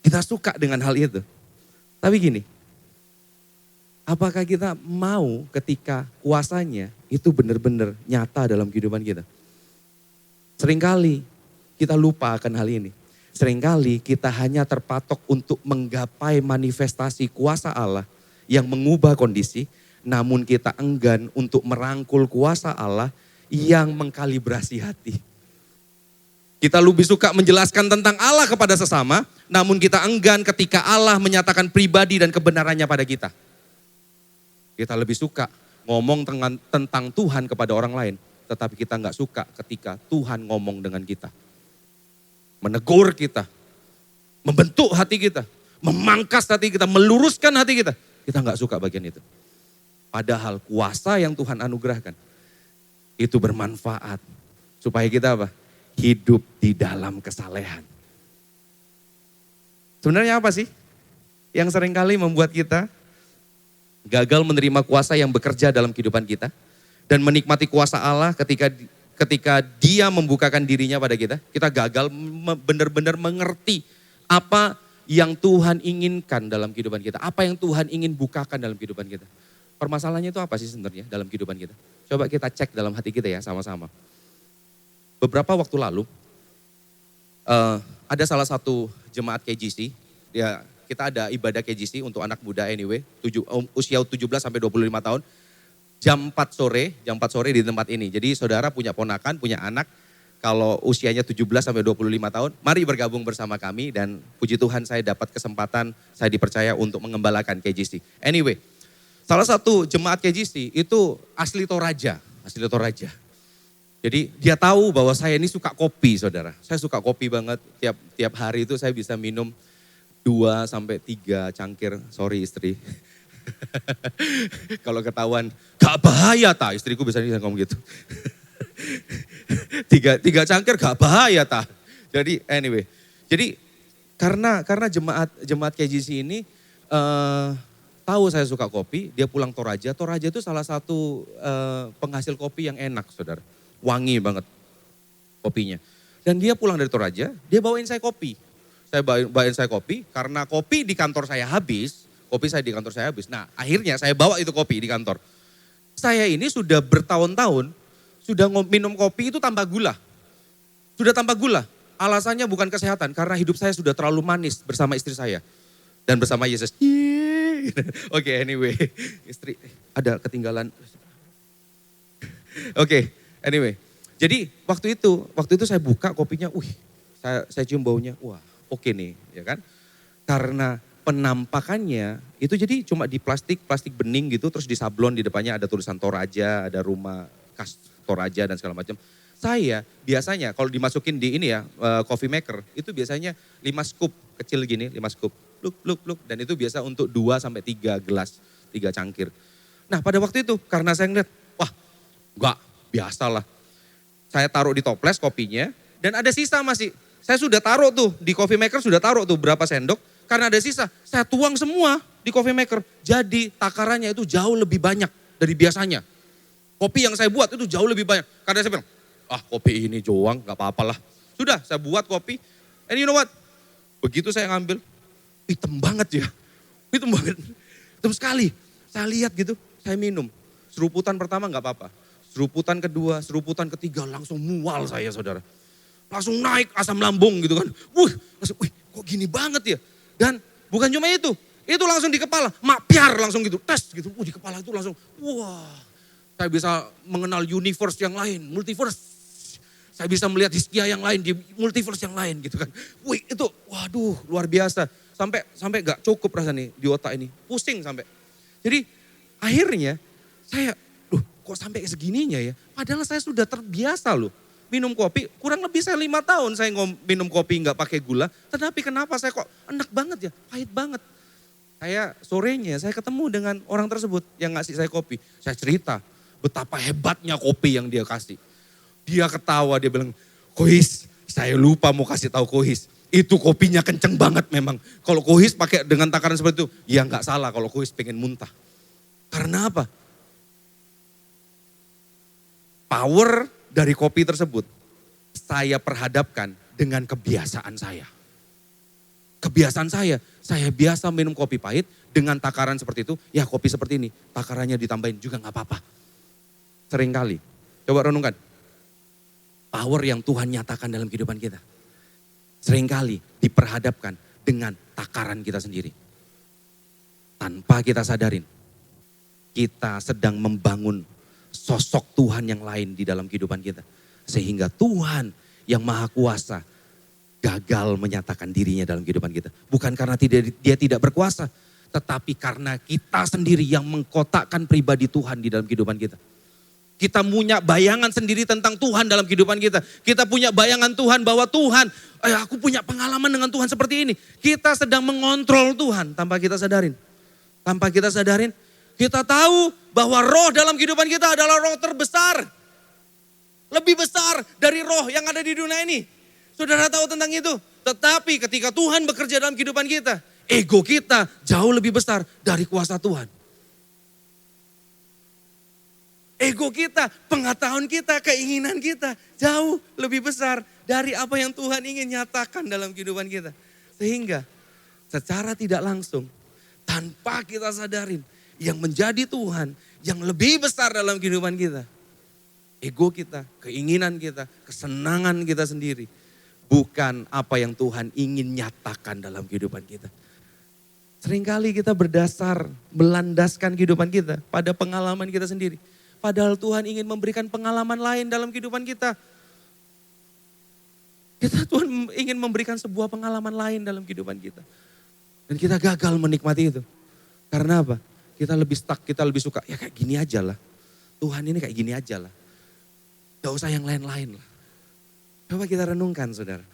Kita suka dengan hal itu. Tapi gini, apakah kita mau ketika kuasanya itu benar-benar nyata dalam kehidupan kita? Seringkali kita lupa akan hal ini. Seringkali kita hanya terpatok untuk menggapai manifestasi kuasa Allah yang mengubah kondisi, namun kita enggan untuk merangkul kuasa Allah yang mengkalibrasi hati. Kita lebih suka menjelaskan tentang Allah kepada sesama, namun kita enggan ketika Allah menyatakan pribadi dan kebenarannya pada kita. Kita lebih suka ngomong tentang Tuhan kepada orang lain, tetapi kita nggak suka ketika Tuhan ngomong dengan kita. Menegur kita, membentuk hati kita, memangkas hati kita, meluruskan hati kita. Kita nggak suka bagian itu. Padahal kuasa yang Tuhan anugerahkan itu bermanfaat supaya kita apa? Hidup di dalam kesalehan. Sebenarnya apa sih yang seringkali membuat kita gagal menerima kuasa yang bekerja dalam kehidupan kita, dan menikmati kuasa Allah ketika dia membukakan dirinya pada kita gagal benar-benar mengerti apa yang Tuhan inginkan dalam kehidupan kita, apa yang Tuhan ingin bukakan dalam kehidupan kita. Permasalahannya itu apa sih sebenarnya dalam kehidupan kita? Coba kita cek dalam hati kita ya sama-sama. Beberapa waktu lalu, ada salah satu jemaat KGC, ya kita ada ibadah KGC untuk anak muda anyway, usia 17 sampai 25 tahun, jam 4 sore di tempat ini. Jadi saudara punya ponakan, punya anak, kalau usianya 17 sampai 25 tahun, mari bergabung bersama kami dan puji Tuhan saya dapat kesempatan, saya dipercaya untuk mengembalakan KGC. Anyway, salah satu jemaat KGC itu asli Toraja. Jadi dia tahu bahwa saya ini suka kopi, saudara. Saya suka kopi banget, tiap hari itu saya bisa minum 2 sampai 3 cangkir, sorry istri. Kalau ketahuan, gak bahaya ta, istriku biasanya ngomong gitu. 3 cangkir gak bahaya ta. Jadi anyway, jadi karena jemaat KGC ini tahu saya suka kopi, dia pulang Toraja. Toraja itu salah satu penghasil kopi yang enak, saudara. Wangi banget kopinya. Dan dia pulang dari Toraja, dia bawain saya kopi. Saya bawain saya kopi, karena kopi di kantor saya habis, Nah akhirnya saya bawa itu kopi di kantor. Saya ini sudah bertahun-tahun, sudah minum kopi itu tanpa gula. Sudah tanpa gula. Alasannya bukan kesehatan, karena hidup saya sudah terlalu manis bersama istri saya. Dan bersama Yesus. Oke, anyway, istri ada ketinggalan. Oke, anyway. Jadi waktu itu saya buka kopinya, saya cium baunya, wah oke nih, ya kan. Karena penampakannya itu jadi cuma di plastik bening gitu, terus di sablon di depannya ada tulisan Toraja, ada rumah khas Toraja dan segala macam. Saya biasanya kalau dimasukin di ini ya, coffee maker, itu biasanya 5 scoop kecil gini, 5 scoop. Luk. Dan itu biasa untuk 2 sampai 3 gelas, 3 cangkir. Nah pada waktu itu karena saya ngeliat, wah enggak, biasalah. Saya taruh di toples kopinya dan ada sisa masih. Saya sudah taruh tuh, di coffee maker sudah taruh tuh berapa sendok. Karena ada sisa, saya tuang semua di coffee maker. Jadi takarannya itu jauh lebih banyak dari biasanya. Kopi yang saya buat itu jauh lebih banyak. Karena saya bilang, kopi ini doang gak apa-apalah. Sudah saya buat kopi, and you know what? Begitu saya ngambil, hitam banget ya. Hitam sekali. Saya lihat gitu, saya minum. Seruputan pertama gak apa-apa. Seruputan kedua, seruputan ketiga langsung mual saya, saudara. Langsung naik asam lambung gitu kan. Kok gini banget ya. Dan bukan cuma itu langsung di kepala, mapiar langsung gitu, tes gitu. Di kepala itu langsung, wah saya bisa mengenal universe yang lain, multiverse. Saya bisa melihat Hizkia yang lain di multiverse yang lain gitu kan. Itu waduh luar biasa. Sampai gak cukup rasanya di otak ini, pusing sampai. Jadi akhirnya saya, kok sampai segininya ya. Padahal saya sudah terbiasa loh. Minum kopi, kurang lebih saya 5 tahun saya minum kopi nggak pakai gula. Tetapi kenapa saya kok enak banget ya, pahit banget. Sorenya saya ketemu dengan orang tersebut yang ngasih saya kopi. Saya cerita betapa hebatnya kopi yang dia kasih. Dia ketawa, dia bilang, Kohis, saya lupa mau kasih tahu Kohis. Itu kopinya kenceng banget memang. Kalau Kohis pakai dengan takaran seperti itu, ya nggak salah kalau Kohis pengen muntah. Karena apa? Power dari kopi tersebut, saya perhadapkan dengan kebiasaan saya. Kebiasaan saya biasa minum kopi pahit dengan takaran seperti itu, ya kopi seperti ini, takarannya ditambahin juga gak apa-apa. Seringkali, coba renungkan, power yang Tuhan nyatakan dalam kehidupan kita. Seringkali diperhadapkan dengan takaran kita sendiri. Tanpa kita sadarin, kita sedang membangun sosok Tuhan yang lain di dalam kehidupan kita. Sehingga Tuhan yang Maha Kuasa gagal menyatakan dirinya dalam kehidupan kita. Bukan karena dia tidak berkuasa, tetapi karena kita sendiri yang mengkotakkan pribadi Tuhan di dalam kehidupan kita. Kita punya bayangan sendiri tentang Tuhan dalam kehidupan kita. Kita punya bayangan Tuhan bahwa Tuhan, aku punya pengalaman dengan Tuhan seperti ini. Kita sedang mengontrol Tuhan tanpa kita sadarin. Tanpa kita sadarin, kita tahu bahwa roh dalam kehidupan kita adalah roh terbesar. Lebih besar dari roh yang ada di dunia ini. Saudara tahu tentang itu. Tetapi ketika Tuhan bekerja dalam kehidupan kita, ego kita jauh lebih besar dari kuasa Tuhan. ego kita, pengetahuan kita, keinginan kita jauh lebih besar dari apa yang Tuhan ingin nyatakan dalam kehidupan kita. Sehingga secara tidak langsung, tanpa kita sadarin, yang menjadi Tuhan, yang lebih besar dalam kehidupan kita, ego kita, keinginan kita, kesenangan kita sendiri. Bukan apa yang Tuhan ingin nyatakan dalam kehidupan kita. Seringkali kita melandaskan kehidupan kita pada pengalaman kita sendiri. Padahal Tuhan ingin memberikan pengalaman lain dalam kehidupan kita. Tuhan ingin memberikan sebuah pengalaman lain dalam kehidupan kita. Dan kita gagal menikmati itu. Karena apa? Kita lebih stuck, kita lebih suka, ya kayak gini aja lah. Tuhan ini kayak gini aja lah. Gak usah yang lain-lain lah. Coba kita renungkan saudara.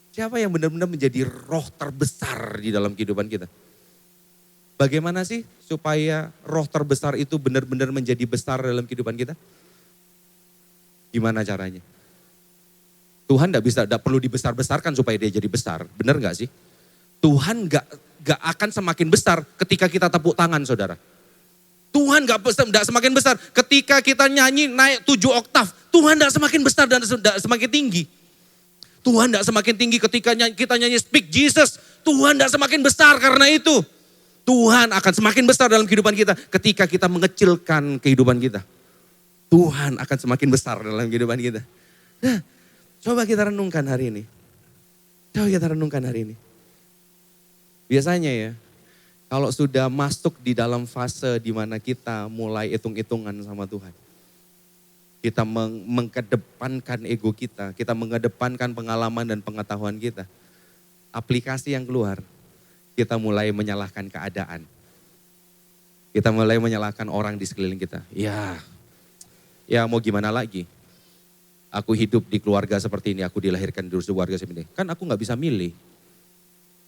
Siapa yang benar-benar menjadi roh terbesar di dalam kehidupan kita? Bagaimana sih supaya roh terbesar itu benar-benar menjadi besar dalam kehidupan kita? Gimana caranya? Tuhan tidak perlu dibesar-besarkan supaya dia jadi besar. Benar gak sih? Tuhan gak akan semakin besar ketika kita tepuk tangan saudara. Tuhan gak semakin besar ketika kita nyanyi naik 7 oktav. Tuhan gak semakin besar dan gak semakin tinggi. Tuhan gak semakin tinggi ketika kita nyanyi Speak Jesus. Tuhan gak semakin besar karena itu. Tuhan akan semakin besar dalam kehidupan kita ketika kita mengecilkan kehidupan kita. Tuhan akan semakin besar dalam kehidupan kita. Nah, coba kita renungkan hari ini. Biasanya ya, kalau sudah masuk di dalam fase di mana kita mulai hitung-hitungan sama Tuhan. Kita mengedepankan ego kita mengedepankan pengalaman dan pengetahuan kita. Aplikasi yang keluar, kita mulai menyalahkan keadaan. Kita mulai menyalahkan orang di sekeliling kita. Ya mau gimana lagi? Aku hidup di keluarga seperti ini, aku dilahirkan di keluarga seperti ini. Kan aku gak bisa milih.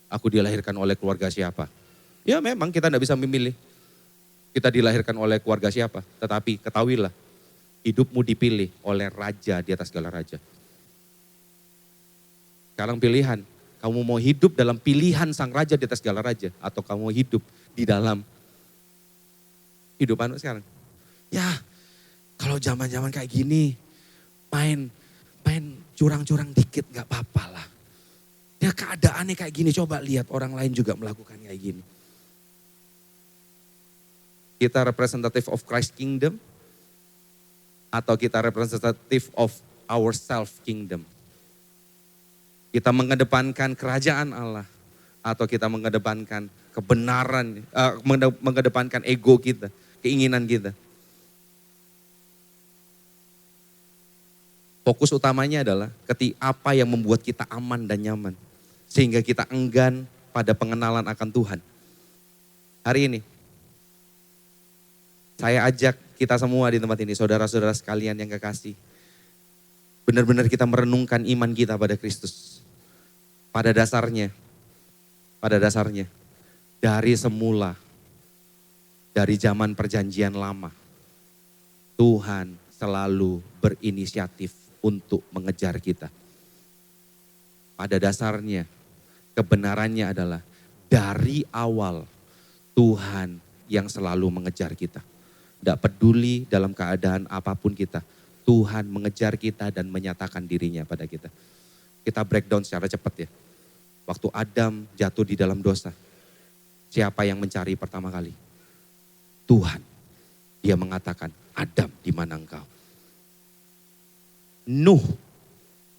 Aku dilahirkan oleh keluarga siapa? Ya memang kita gak bisa memilih. Kita dilahirkan oleh keluarga siapa? Tetapi ketahuilah, hidupmu dipilih oleh raja di atas segala raja. Sekarang pilihan, kamu mau hidup dalam pilihan sang raja di atas segala raja. Atau kamu mau hidup di dalam hidupanmu sekarang. Ya kalau zaman-zaman kayak gini, main curang-curang dikit gak apa-apa lah. Ya keadaannya kayak gini, coba lihat orang lain juga melakukan kayak gini. Kita representative of Christ kingdom, atau kita representative of our self kingdom. Kita mengedepankan kerajaan Allah, atau kita mengedepankan kebenaran, mengedepankan ego kita, keinginan kita. Fokus utamanya adalah apa yang membuat kita aman dan nyaman. Sehingga kita enggan pada pengenalan akan Tuhan. Hari ini, saya ajak kita semua di tempat ini, saudara-saudara sekalian yang kekasih. Benar-benar kita merenungkan iman kita pada Kristus. Pada dasarnya, dari semula, dari zaman perjanjian lama, Tuhan selalu berinisiatif untuk mengejar kita. Pada dasarnya, kebenarannya adalah dari awal Tuhan yang selalu mengejar kita. Tidak peduli dalam keadaan apapun kita, Tuhan mengejar kita dan menyatakan dirinya pada kita. Kita breakdown secara cepat ya. Waktu Adam jatuh di dalam dosa, siapa yang mencari pertama kali? Tuhan. Dia mengatakan, Adam, di mana engkau? Nuh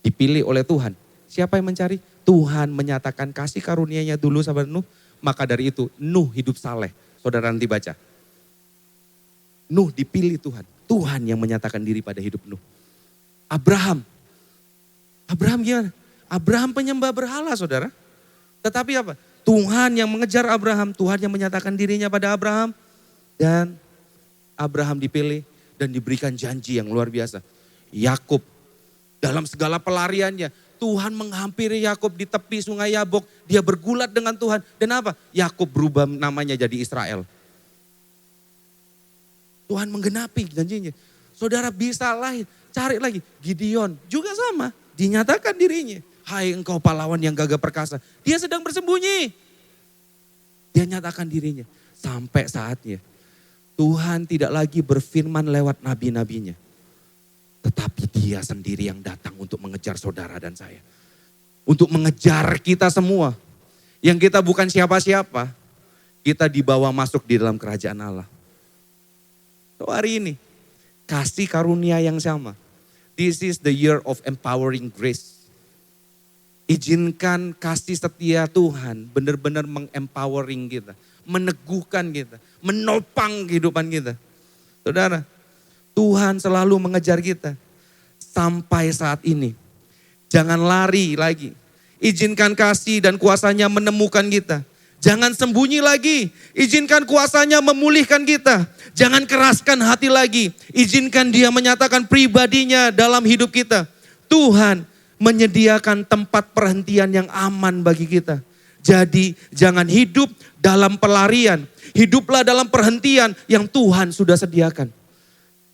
dipilih oleh Tuhan. Siapa yang mencari? Tuhan menyatakan kasih karunia-Nya dulu sama Nuh. Maka dari itu Nuh hidup saleh. Saudara nanti baca. Nuh dipilih Tuhan. Tuhan yang menyatakan diri pada hidup Nuh. Abraham gimana? Abraham penyembah berhala saudara. Tetapi apa? Tuhan yang mengejar Abraham. Tuhan yang menyatakan dirinya pada Abraham. Dan Abraham dipilih dan diberikan janji yang luar biasa. Yakub dalam segala pelariannya, Tuhan menghampiri Yakub di tepi sungai Yabok. Dia bergulat dengan Tuhan. Dan apa? Yakub berubah namanya jadi Israel. Tuhan menggenapi janjinya. Saudara bisa lain, cari lagi. Gideon juga sama, dinyatakan dirinya. Hai engkau pahlawan yang gagah perkasa. Dia sedang bersembunyi. Dia nyatakan dirinya. Sampai saatnya Tuhan tidak lagi berfirman lewat nabi-nabinya. Tetapi dia sendiri yang datang untuk mengejar saudara dan saya. Untuk mengejar kita semua. Yang kita bukan siapa-siapa. Kita dibawa masuk di dalam kerajaan Allah. So hari ini, kasih karunia yang sama. This is the year of empowering grace. Izinkan kasih setia Tuhan benar-benar mengempowering kita. Meneguhkan kita. Menopang kehidupan kita. Saudara, Tuhan selalu mengejar kita. Sampai saat ini. Jangan lari lagi. Izinkan kasih dan kuasanya menemukan kita. Jangan sembunyi lagi. Izinkan kuasanya memulihkan kita. Jangan keraskan hati lagi. Izinkan dia menyatakan pribadinya dalam hidup kita. Tuhan menyediakan tempat perhentian yang aman bagi kita. Jadi jangan hidup dalam pelarian. Hiduplah dalam perhentian yang Tuhan sudah sediakan.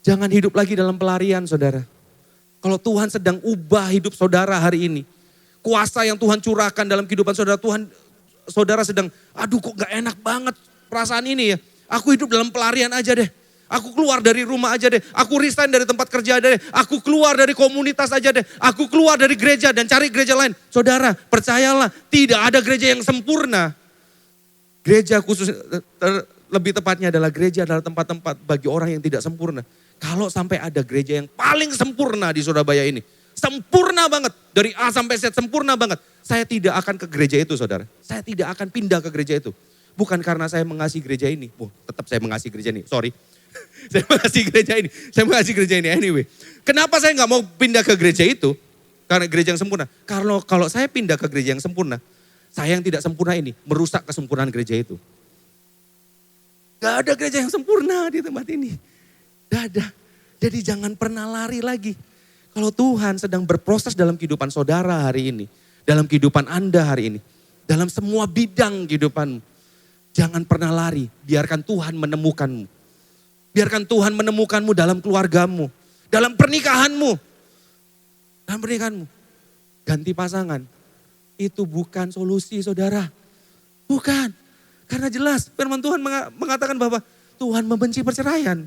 Jangan hidup lagi dalam pelarian, saudara. Kalau Tuhan sedang ubah hidup saudara hari ini. Kuasa yang Tuhan curahkan dalam kehidupan saudara. Saudara sedang, aduh kok gak enak banget perasaan ini ya. Aku hidup dalam pelarian aja deh. Aku keluar dari rumah aja deh. Aku resign dari tempat kerja aja deh. Aku keluar dari komunitas aja deh. Aku keluar dari gereja dan cari gereja lain. Saudara, percayalah tidak ada gereja yang sempurna. Gereja khusus, lebih tepatnya adalah gereja adalah tempat-tempat bagi orang yang tidak sempurna. Kalau sampai ada gereja yang paling sempurna di Surabaya ini. Sempurna banget. Dari A sampai Z sempurna banget. Saya tidak akan ke gereja itu, saudara. Saya tidak akan pindah ke gereja itu. Bukan karena saya mengasihi gereja ini. Tetap saya mengasihi gereja ini, sorry. Saya mengasihi gereja ini. Saya mengasihi gereja ini anyway. Kenapa saya gak mau pindah ke gereja itu? Karena gereja yang sempurna. Kalau saya pindah ke gereja yang sempurna, saya yang tidak sempurna ini merusak kesempurnaan gereja itu. Gak ada gereja yang sempurna di tempat ini. Gak ada. Jadi jangan pernah lari lagi. Kalau Tuhan sedang berproses dalam kehidupan saudara hari ini. Dalam kehidupan Anda hari ini. Dalam semua bidang kehidupanmu. Jangan pernah lari. Biarkan Tuhan menemukanmu. Biarkan Tuhan menemukanmu dalam keluargamu. Dalam pernikahanmu. Dalam pernikahanmu. Ganti pasangan. Itu bukan solusi, saudara. Bukan. Karena jelas firman Tuhan mengatakan bahwa Tuhan membenci perceraian.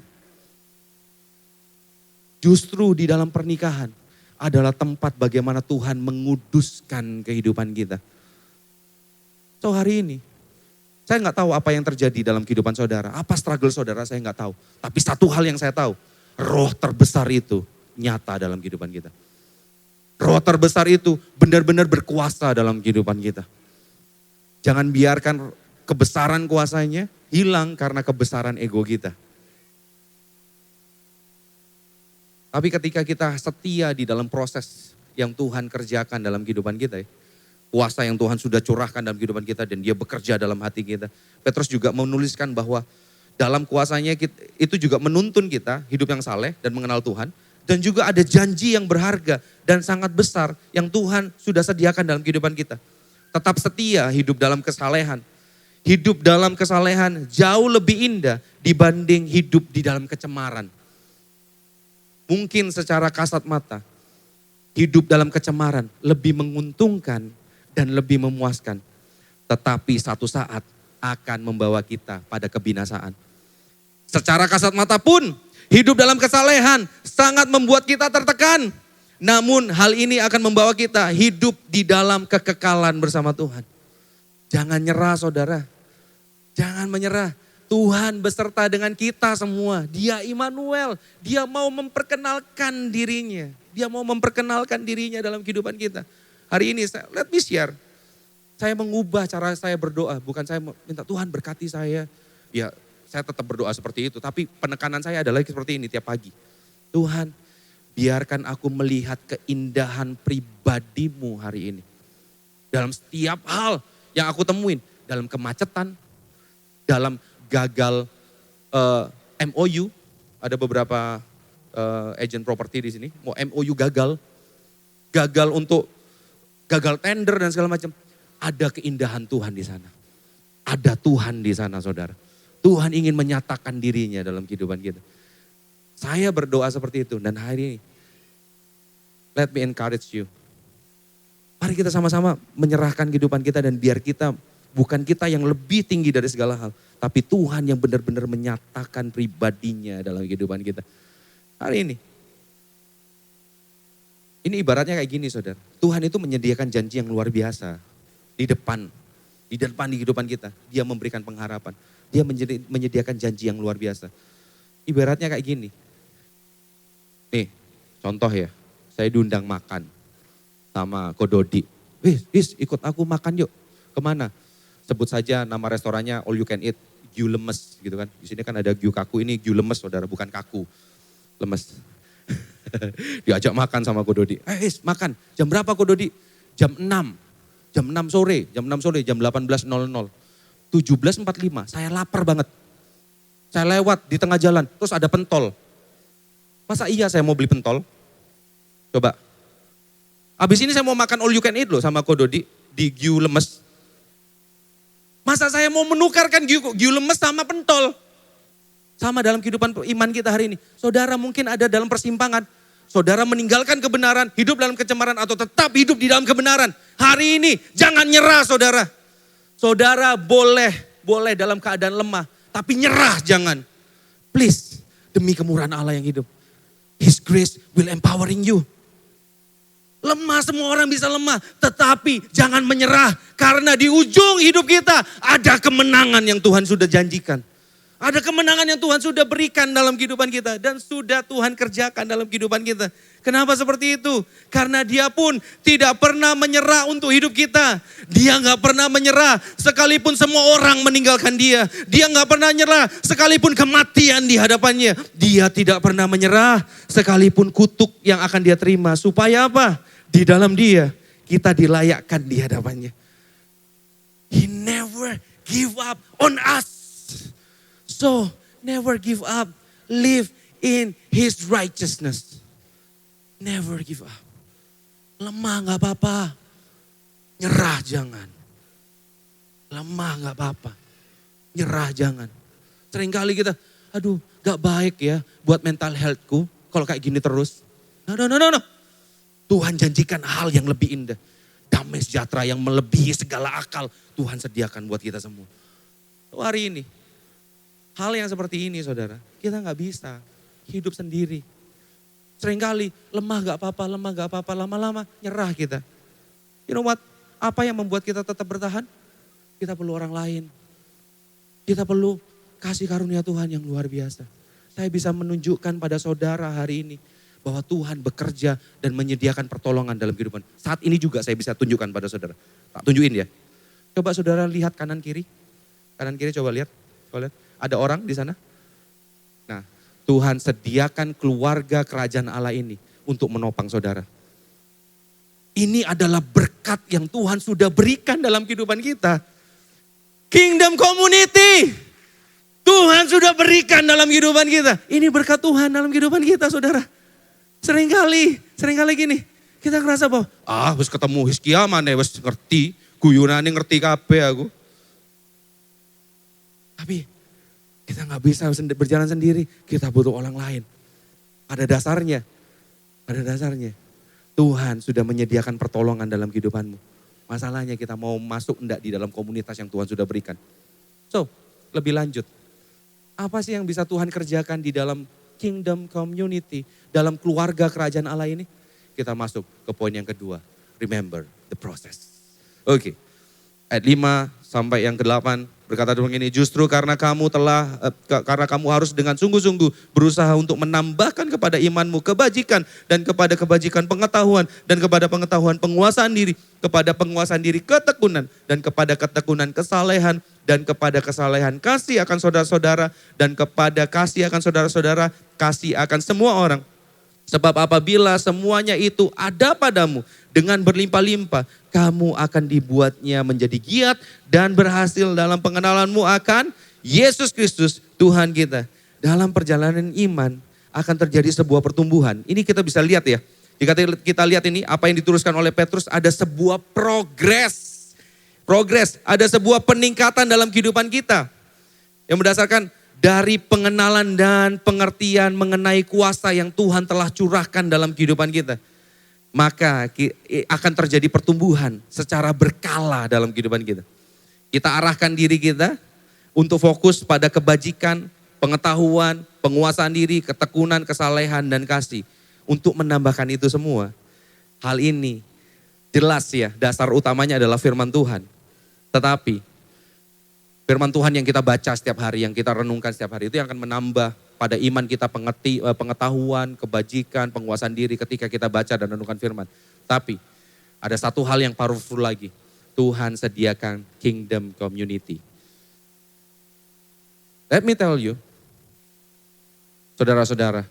Justru di dalam pernikahan adalah tempat bagaimana Tuhan menguduskan kehidupan kita. So hari ini, saya nggak tahu apa yang terjadi dalam kehidupan saudara. Apa struggle saudara, saya nggak tahu. Tapi satu hal yang saya tahu, roh terbesar itu nyata dalam kehidupan kita. Roh terbesar itu benar-benar berkuasa dalam kehidupan kita. Jangan biarkan kebesaran kuasanya hilang karena kebesaran ego kita. Tapi ketika kita setia di dalam proses yang Tuhan kerjakan dalam kehidupan kita, kuasa yang Tuhan sudah curahkan dalam kehidupan kita dan dia bekerja dalam hati kita. Petrus juga menuliskan bahwa dalam kuasanya itu juga menuntun kita hidup yang saleh dan mengenal Tuhan. Dan juga ada janji yang berharga dan sangat besar yang Tuhan sudah sediakan dalam kehidupan kita. Tetap setia hidup dalam kesalehan. Hidup dalam kesalehan jauh lebih indah dibanding hidup di dalam kecemaran. Mungkin secara kasat mata, hidup dalam kecemaran lebih menguntungkan dan lebih memuaskan. Tetapi satu saat akan membawa kita pada kebinasaan. Secara kasat mata pun, hidup dalam kesalehan sangat membuat kita tertekan. Namun hal ini akan membawa kita hidup di dalam kekekalan bersama Tuhan. Jangan nyerah, saudara. Jangan menyerah. Tuhan beserta dengan kita semua. Dia Immanuel. Dia mau memperkenalkan dirinya. Dia mau memperkenalkan dirinya dalam kehidupan kita. Hari ini, let me share. Saya mengubah cara saya berdoa. Bukan saya minta Tuhan berkati saya. Ya, saya tetap berdoa seperti itu. Tapi penekanan saya adalah seperti ini tiap pagi. Tuhan, biarkan aku melihat keindahan pribadimu hari ini. Dalam setiap hal yang aku temuin. Dalam kemacetan, dalam gagal MOU, ada beberapa agent property di sini, mau MOU gagal tender dan segala macam. Ada keindahan Tuhan di sana. Ada Tuhan di sana, saudara. Tuhan ingin menyatakan dirinya dalam kehidupan kita. Saya berdoa seperti itu dan hari ini, let me encourage you. Mari kita sama-sama menyerahkan kehidupan kita dan biar kita, bukan kita yang lebih tinggi dari segala hal. Tapi Tuhan yang benar-benar menyatakan pribadinya dalam kehidupan kita. Hari ini. Ini ibaratnya kayak gini saudara. Tuhan itu menyediakan janji yang luar biasa. Di depan kehidupan kita. Dia memberikan pengharapan. Dia menyediakan janji yang luar biasa. Ibaratnya kayak gini. Nih contoh ya. Saya diundang makan sama Kododi. Wis ikut aku makan yuk. Kemana? Sebut saja nama restorannya all you can eat. Gyu lemes gitu kan. Di sini kan ada gyu kaku, ini gyu lemes saudara, bukan kaku. Lemes. Diajak makan sama Kododi. Makan. Jam berapa Kododi? Jam 6. Jam 6 sore, jam 18.00. 17.45, saya lapar banget. Saya lewat di tengah jalan, terus ada pentol. Masa iya saya mau beli pentol? Coba. Habis ini saya mau makan all you can eat loh sama Kododi di gyu lemes. Masa saya mau menukarkan gyu lemes sama pentol? Sama dalam kehidupan iman kita hari ini. Saudara mungkin ada dalam persimpangan. Saudara meninggalkan kebenaran, hidup dalam kecemaran atau tetap hidup di dalam kebenaran. Hari ini jangan nyerah saudara. Saudara boleh dalam keadaan lemah. Tapi nyerah jangan. Please, demi kemurahan Allah yang hidup. His grace will empowering you. Lemah, semua orang bisa lemah. Tetapi jangan menyerah. Karena di ujung hidup kita ada kemenangan yang Tuhan sudah janjikan. Ada kemenangan yang Tuhan sudah berikan dalam kehidupan kita. Dan sudah Tuhan kerjakan dalam kehidupan kita. Kenapa seperti itu? Karena Dia pun tidak pernah menyerah untuk hidup kita. Dia gak pernah menyerah sekalipun semua orang meninggalkan Dia. Dia gak pernah menyerah sekalipun kematian di hadapannya. Dia tidak pernah menyerah sekalipun kutuk yang akan Dia terima. Supaya apa? Di dalam Dia kita dilayakkan di hadapannya. He never give up on us. So, never give up. Live in His righteousness. Never give up. Lemah gak apa-apa. Nyerah jangan. Lemah gak apa-apa. Nyerah jangan. Seringkali kita, aduh gak baik ya buat mental healthku kalau kayak gini terus. No. Tuhan janjikan hal yang lebih indah. Damai sejahtera yang melebihi segala akal. Tuhan sediakan buat kita semua. Hari ini. Hal yang seperti ini saudara, kita gak bisa hidup sendiri. Seringkali lemah gak apa-apa, lama-lama nyerah kita. You know what? Apa yang membuat kita tetap bertahan? Kita perlu orang lain. Kita perlu kasih karunia Tuhan yang luar biasa. Saya bisa menunjukkan pada saudara hari ini bahwa Tuhan bekerja dan menyediakan pertolongan dalam kehidupan. Saat ini juga saya bisa tunjukkan pada saudara. Tak tunjukin ya. Coba saudara lihat kanan kiri. Kanan kiri coba lihat. Ada orang di sana? Nah, Tuhan sediakan keluarga kerajaan Allah ini untuk menopang saudara. Ini adalah berkat yang Tuhan sudah berikan dalam kehidupan kita. Kingdom community. Tuhan sudah berikan dalam kehidupan kita. Ini berkat Tuhan dalam kehidupan kita saudara. Seringkali gini. Kita ngerasa bahwa, wis ketemu Hizkia mana, wis ngerti. Guyonane ngerti kabeh aku. Tapi kita gak bisa berjalan sendiri, kita butuh orang lain. Pada dasarnya, Tuhan sudah menyediakan pertolongan dalam kehidupanmu. Masalahnya kita mau masuk enggak di dalam komunitas yang Tuhan sudah berikan. So, lebih lanjut. Apa sih yang bisa Tuhan kerjakan di dalam kingdom community, dalam keluarga kerajaan Allah ini? Kita masuk ke poin yang kedua. Remember the process. Oke. Ayat 5 sampai yang ke-8. Berkata begini, justru karena kamu harus dengan sungguh-sungguh berusaha untuk menambahkan kepada imanmu kebajikan dan kepada kebajikan pengetahuan dan kepada pengetahuan penguasaan diri, kepada penguasaan diri ketekunan dan kepada ketekunan kesalehan dan kepada kesalehan kasih akan saudara-saudara dan kepada kasih akan saudara-saudara kasih akan semua orang. Sebab apabila semuanya itu ada padamu dengan berlimpah-limpah, kamu akan dibuatnya menjadi giat dan berhasil dalam pengenalanmu akan Yesus Kristus Tuhan kita. Dalam perjalanan iman akan terjadi sebuah pertumbuhan. Ini kita bisa lihat ya. Jika kita lihat ini apa yang dituliskan oleh Petrus, ada sebuah progres. Ada sebuah peningkatan dalam kehidupan kita. Yang berdasarkan dari pengenalan dan pengertian mengenai kuasa yang Tuhan telah curahkan dalam kehidupan kita. Maka akan terjadi pertumbuhan secara berkala dalam kehidupan kita. Kita arahkan diri kita untuk fokus pada kebajikan, pengetahuan, penguasaan diri, ketekunan, kesalehan, dan kasih. Untuk menambahkan itu semua, hal ini jelas ya, dasar utamanya adalah firman Tuhan. Tetapi firman Tuhan yang kita baca setiap hari, yang kita renungkan setiap hari, itu yang akan menambah pada iman kita pengetahuan, kebajikan, penguasaan diri ketika kita baca dan renungkan firman. Tapi ada satu hal yang powerful lagi. Tuhan sediakan kingdom community. Let me tell you, saudara-saudara,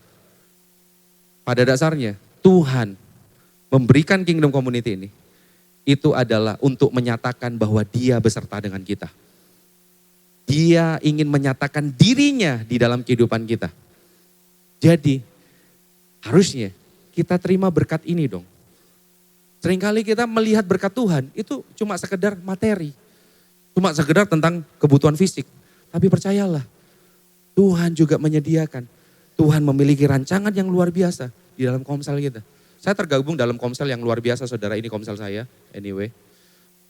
pada dasarnya Tuhan memberikan kingdom community ini, itu adalah untuk menyatakan bahwa Dia beserta dengan kita. Dia ingin menyatakan dirinya di dalam kehidupan kita. Jadi harusnya kita terima berkat ini dong. Seringkali kita melihat berkat Tuhan itu cuma sekedar materi. Cuma sekedar tentang kebutuhan fisik. Tapi percayalah, Tuhan juga menyediakan. Tuhan memiliki rancangan yang luar biasa di dalam komsel kita. Saya tergabung dalam komsel yang luar biasa, saudara. Ini komsel saya, anyway.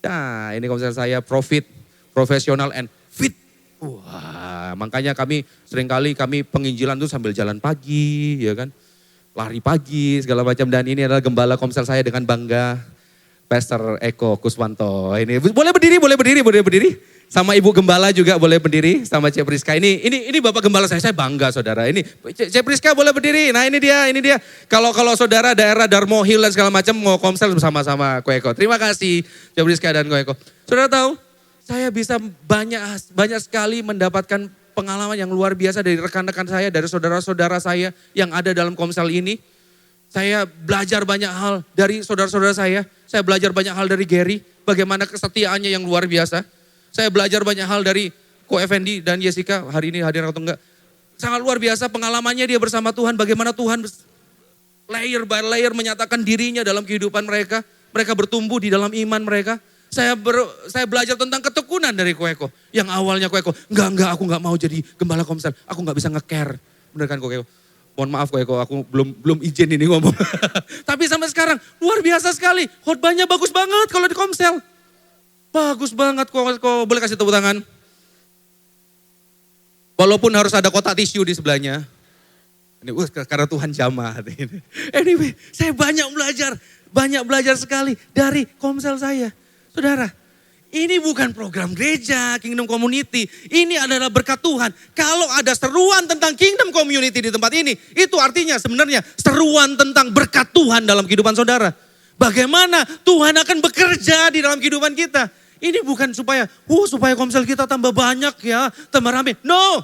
Nah, ini komsel saya, profit, profesional and fit. Wah, makanya kami seringkali penginjilan tuh sambil jalan pagi, ya kan. Lari pagi, segala macam. Dan ini adalah gembala komsel saya dengan bangga. Pastor Eko Kuswanto. Ini boleh berdiri. Sama Ibu Gembala juga boleh berdiri, sama Cep Rizka. Ini Bapak Gembala saya bangga saudara. Ini Cep Rizka boleh berdiri. Nah ini dia. Kalau saudara daerah Darmo Hill dan segala macam mau komsel bersama-sama Ko Eko. Terima kasih Cep Rizka dan Ko Eko. Saudara tahu, saya bisa banyak sekali mendapatkan pengalaman yang luar biasa dari rekan-rekan saya, dari saudara-saudara saya yang ada dalam komsel ini. Saya belajar banyak hal dari saudara-saudara saya. Saya belajar banyak hal dari Gary, bagaimana kesetiaannya yang luar biasa. Saya belajar banyak hal dari Ko Effendi dan Jessica, hari ini hadir atau enggak. Sangat luar biasa pengalamannya dia bersama Tuhan, bagaimana Tuhan layer by layer menyatakan dirinya dalam kehidupan mereka. Mereka bertumbuh di dalam iman mereka. Saya belajar tentang ketekunan dari Ko Eko. Yang awalnya Ko Eko, enggak aku enggak mau jadi gembala komsel. Aku enggak bisa nge-care. Bener kan Ko Eko? Mohon maaf Ko Eko, aku belum izin ini ngomong. Tapi sampai sekarang luar biasa sekali. Khotbahnya bagus banget kalau di komsel. Bagus banget kok, boleh kasih tepuk tangan. Walaupun harus ada kotak tisu di sebelahnya. Ini karena Tuhan jamah. Anyway, saya banyak belajar sekali dari komsel saya. Saudara, ini bukan program gereja, Kingdom Community. Ini adalah berkat Tuhan. Kalau ada seruan tentang Kingdom Community di tempat ini, itu artinya sebenarnya seruan tentang berkat Tuhan dalam kehidupan saudara. Bagaimana Tuhan akan bekerja di dalam kehidupan kita. Ini bukan supaya komsel kita tambah banyak ya, tambah rame. No,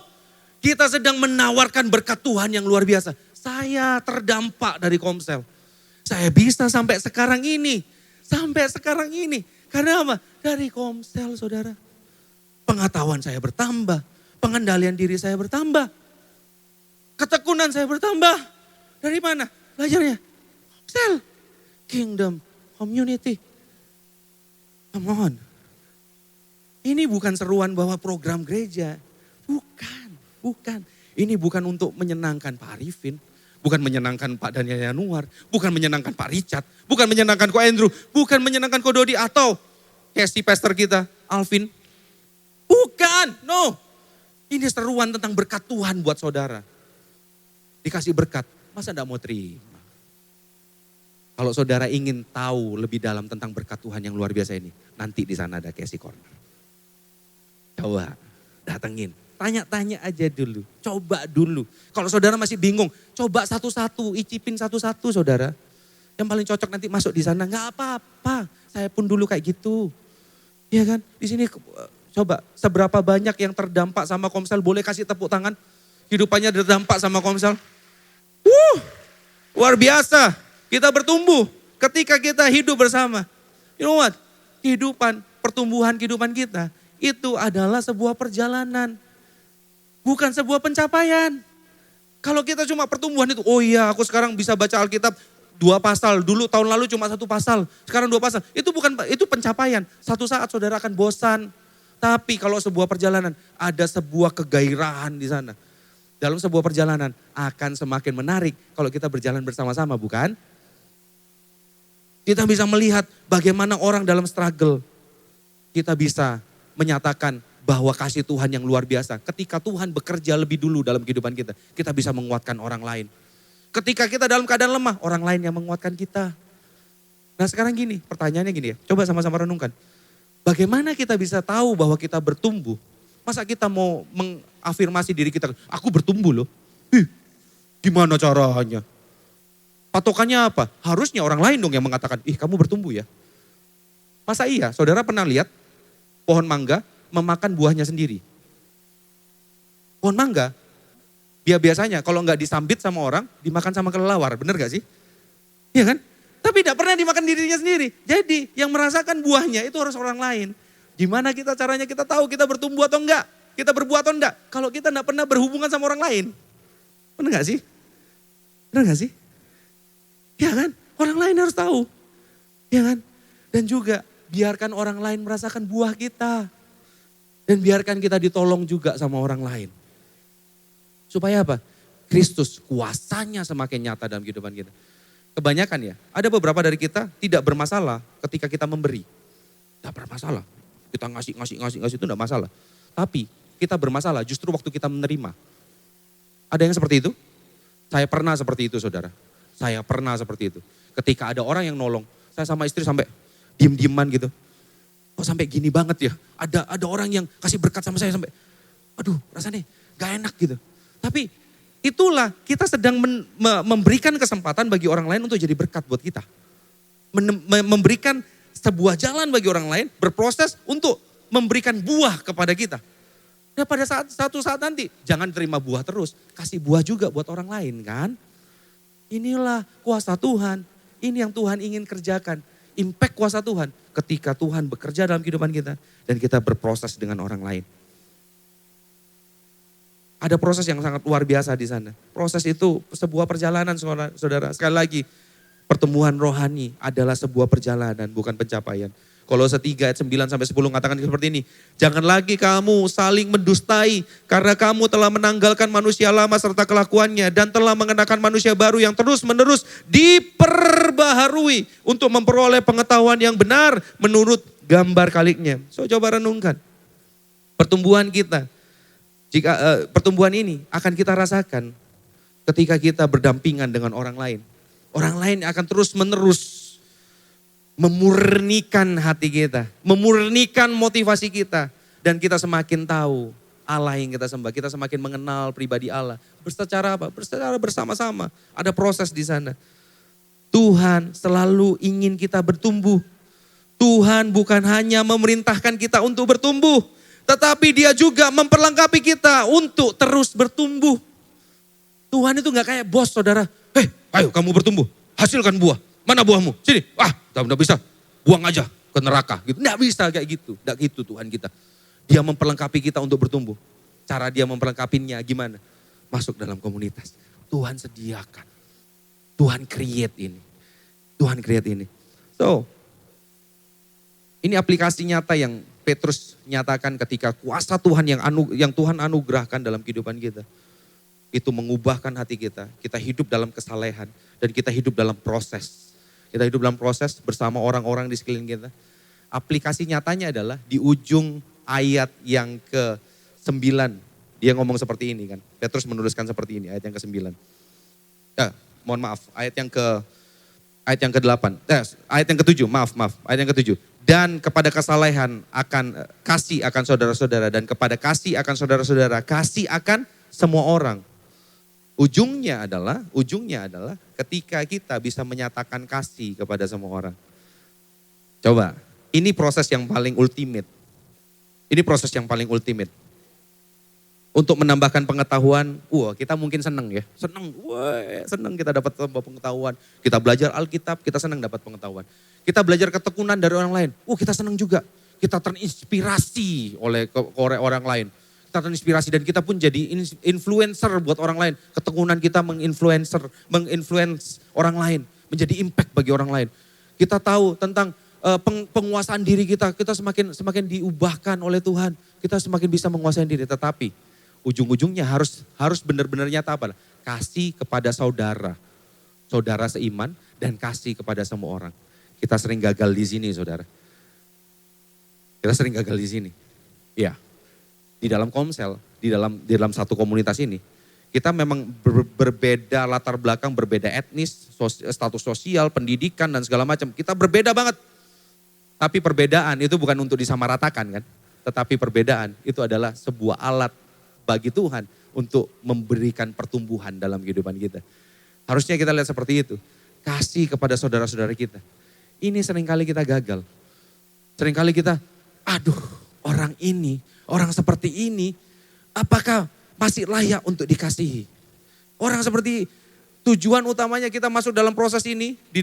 kita sedang menawarkan berkat Tuhan yang luar biasa. Saya terdampak dari komsel. Saya bisa sampai sekarang ini. Karena apa? Dari komsel saudara. Pengetahuan saya bertambah. Pengendalian diri saya bertambah. Ketekunan saya bertambah. Dari mana? Belajarnya. Komsel. Kingdom Community. Come on. Ini bukan seruan bahwa program gereja. Bukan. Ini bukan untuk menyenangkan Pak Arifin. Bukan menyenangkan Pak Daniel Yanuar. Bukan menyenangkan Pak Richard. Bukan menyenangkan Ko Andrew. Bukan menyenangkan Ko Dodi atau Casey pastor kita, Alvin. Bukan, no. Ini seruan tentang berkat Tuhan buat saudara. Dikasih berkat, masa enggak mau terima? Kalau saudara ingin tahu lebih dalam tentang berkat Tuhan yang luar biasa ini, nanti di sana ada Casey Corner. Coba datengin, tanya-tanya aja dulu, coba dulu. Kalau saudara masih bingung, coba satu-satu, icipin satu-satu saudara. Yang paling cocok nanti masuk di sana, nggak apa-apa. Saya pun dulu kayak gitu. Iya kan? Di sini coba seberapa banyak yang terdampak sama komsel, boleh kasih tepuk tangan. Hidupannya terdampak sama komsel. Luar biasa. Kita bertumbuh ketika kita hidup bersama. You know what? Pertumbuhan kehidupan kita itu adalah sebuah perjalanan. Bukan sebuah pencapaian. Kalau kita cuma pertumbuhan itu, oh iya aku sekarang bisa baca Alkitab 2 pasal. Dulu tahun lalu cuma 1 pasal, sekarang 2 pasal. Itu pencapaian. Satu saat saudara akan bosan. Tapi kalau sebuah perjalanan ada sebuah kegairahan di sana. Dalam sebuah perjalanan akan semakin menarik kalau kita berjalan bersama-sama, bukan? Kita bisa melihat bagaimana orang dalam struggle. Kita bisa menyatakan bahwa kasih Tuhan yang luar biasa. Ketika Tuhan bekerja lebih dulu dalam kehidupan kita bisa menguatkan orang lain. Ketika kita dalam keadaan lemah, orang lain yang menguatkan kita. Nah sekarang gini, pertanyaannya gini ya, coba sama-sama renungkan. Bagaimana kita bisa tahu bahwa kita bertumbuh? Masa kita mau mengafirmasi diri kita, aku bertumbuh loh. Gimana caranya? Patokannya apa? Harusnya orang lain dong yang mengatakan, kamu bertumbuh ya. Masa iya, saudara pernah lihat pohon mangga memakan buahnya sendiri? Pohon mangga, biasanya kalau nggak disambit sama orang, dimakan sama kelelawar, bener gak sih? Iya kan? Tapi tidak pernah dimakan dirinya sendiri. Jadi yang merasakan buahnya itu harus orang lain. Gimana caranya kita tahu kita bertumbuh atau enggak? Kita berbuat atau enggak? Kalau kita enggak pernah berhubungan sama orang lain. Benar gak sih? Benar gak sih? Ya kan? Orang lain harus tahu. Ya kan? Dan juga biarkan orang lain merasakan buah kita. Dan biarkan kita ditolong juga sama orang lain. Supaya apa? Kristus kuasanya semakin nyata dalam kehidupan kita. Kebanyakan ya, ada beberapa dari kita tidak bermasalah ketika kita memberi. Tidak bermasalah. Kita ngasih itu tidak masalah. Tapi kita bermasalah justru waktu kita menerima. Ada yang seperti itu? Saya pernah seperti itu saudara. Saya pernah seperti itu. Ketika ada orang yang nolong, saya sama istri sampai diem-dieman gitu. Kok sampai gini banget ya? Ada orang yang kasih berkat sama saya sampai, aduh rasanya gak enak gitu. Tapi itulah kita sedang memberikan kesempatan bagi orang lain untuk jadi berkat buat kita. Memberikan sebuah jalan bagi orang lain berproses untuk memberikan buah kepada kita. Nah pada satu saat nanti jangan terima buah terus. Kasih buah juga buat orang lain kan. Inilah kuasa Tuhan. Ini yang Tuhan ingin kerjakan. Impact kuasa Tuhan ketika Tuhan bekerja dalam kehidupan kita. Dan kita berproses dengan orang lain. Ada proses yang sangat luar biasa di sana. Proses itu sebuah perjalanan saudara. Sekali lagi, pertumbuhan rohani adalah sebuah perjalanan, bukan pencapaian. Kolose 3 ayat 9 sampai 10 mengatakan seperti ini. Jangan lagi kamu saling mendustai karena kamu telah menanggalkan manusia lama serta kelakuannya dan telah mengenakan manusia baru yang terus-menerus diperbaharui untuk memperoleh pengetahuan yang benar menurut gambar kaliknya. So coba renungkan. Pertumbuhan kita. Pertumbuhan ini akan kita rasakan ketika kita berdampingan dengan orang lain. Orang lain akan terus-menerus memurnikan hati kita, memurnikan motivasi kita. Dan kita semakin tahu Allah yang kita sembah, kita semakin mengenal pribadi Allah. Secara apa? Secara bersama-sama, ada proses di sana. Tuhan selalu ingin kita bertumbuh. Tuhan bukan hanya memerintahkan kita untuk bertumbuh, tetapi dia juga memperlengkapi kita untuk terus bertumbuh. Tuhan itu gak kayak bos saudara. Ayo kamu bertumbuh, hasilkan buah. Mana buahmu? Sini, udah bisa. Buang aja ke neraka. Gitu. Nggak bisa kayak gitu. Nggak gitu Tuhan kita. Dia memperlengkapi kita untuk bertumbuh. Cara dia memperlengkapinya gimana? Masuk dalam komunitas. Tuhan sediakan. Tuhan create ini. Tuhan create ini. So, ini aplikasi nyata yang Petrus nyatakan ketika kuasa Tuhan yang Tuhan anugerahkan dalam kehidupan kita. Itu mengubahkan hati kita. Kita hidup dalam kesalehan dan kita hidup dalam proses. Kita hidup dalam proses bersama orang-orang di sekeliling kita. Aplikasi nyatanya adalah di ujung ayat yang ke-9. Dia ngomong seperti ini kan. Petrus menuliskan seperti ini ayat yang ke-9. Mohon maaf, ayat yang ke-8. Ayat yang ke-7, maaf, ayat yang ke-7. Dan kepada kesalehan kasih akan saudara-saudara dan kepada kasih akan saudara-saudara, kasih akan semua orang. Ujungnya adalah ketika kita bisa menyatakan kasih kepada semua orang. Coba, ini proses yang paling ultimate. Untuk menambahkan pengetahuan, kita mungkin senang ya. Senang kita dapat pengetahuan. Kita belajar Alkitab, kita senang dapat pengetahuan. Kita belajar ketekunan dari orang lain, kita senang juga. Kita terinspirasi oleh orang lain. Kita terinspirasi dan kita pun jadi influencer buat orang lain. Ketekunan kita menginfluence orang lain. Menjadi impact bagi orang lain. Kita tahu tentang penguasaan diri kita semakin diubahkan oleh Tuhan. Kita semakin bisa menguasai diri, tetapi ujung-ujungnya harus benar-benar nyata apa? Kasih kepada saudara seiman dan kasih kepada semua orang. Kita sering gagal di sini, saudara. Kita sering gagal di sini. Ya, di dalam komsel, di dalam satu komunitas ini, kita memang berbeda latar belakang, berbeda etnis, status sosial, pendidikan dan segala macam. Kita berbeda banget. Tapi perbedaan itu bukan untuk disamaratakan kan. Tetapi perbedaan itu adalah sebuah alat bagi Tuhan untuk memberikan pertumbuhan dalam kehidupan kita. Harusnya kita lihat seperti itu. Kasih kepada saudara-saudara kita. Ini seringkali kita gagal. Seringkali kita, aduh orang ini, orang seperti ini, apakah masih layak untuk dikasihi? Orang seperti tujuan utamanya kita masuk dalam proses ini, di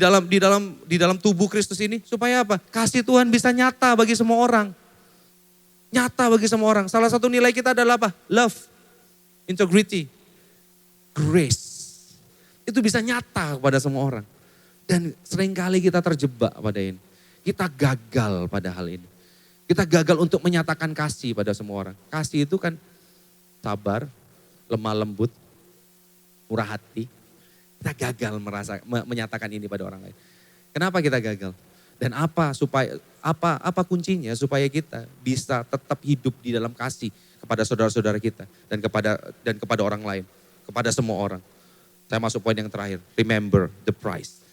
dalam tubuh Kristus ini, supaya apa? Kasih Tuhan bisa nyata bagi semua orang. Nyata bagi semua orang. Salah satu nilai kita adalah apa? Love, integrity, grace. Itu bisa nyata kepada semua orang. Dan seringkali kita terjebak pada ini. Kita gagal pada hal ini. Kita gagal untuk menyatakan kasih pada semua orang. Kasih itu kan sabar, lemah lembut, murah hati. Kita gagal menyatakan ini pada orang lain. Kenapa kita gagal? Dan apa kuncinya supaya kita bisa tetap hidup di dalam kasih kepada saudara-saudara kita dan kepada orang lain, kepada semua orang. Saya masuk poin yang terakhir, remember the price.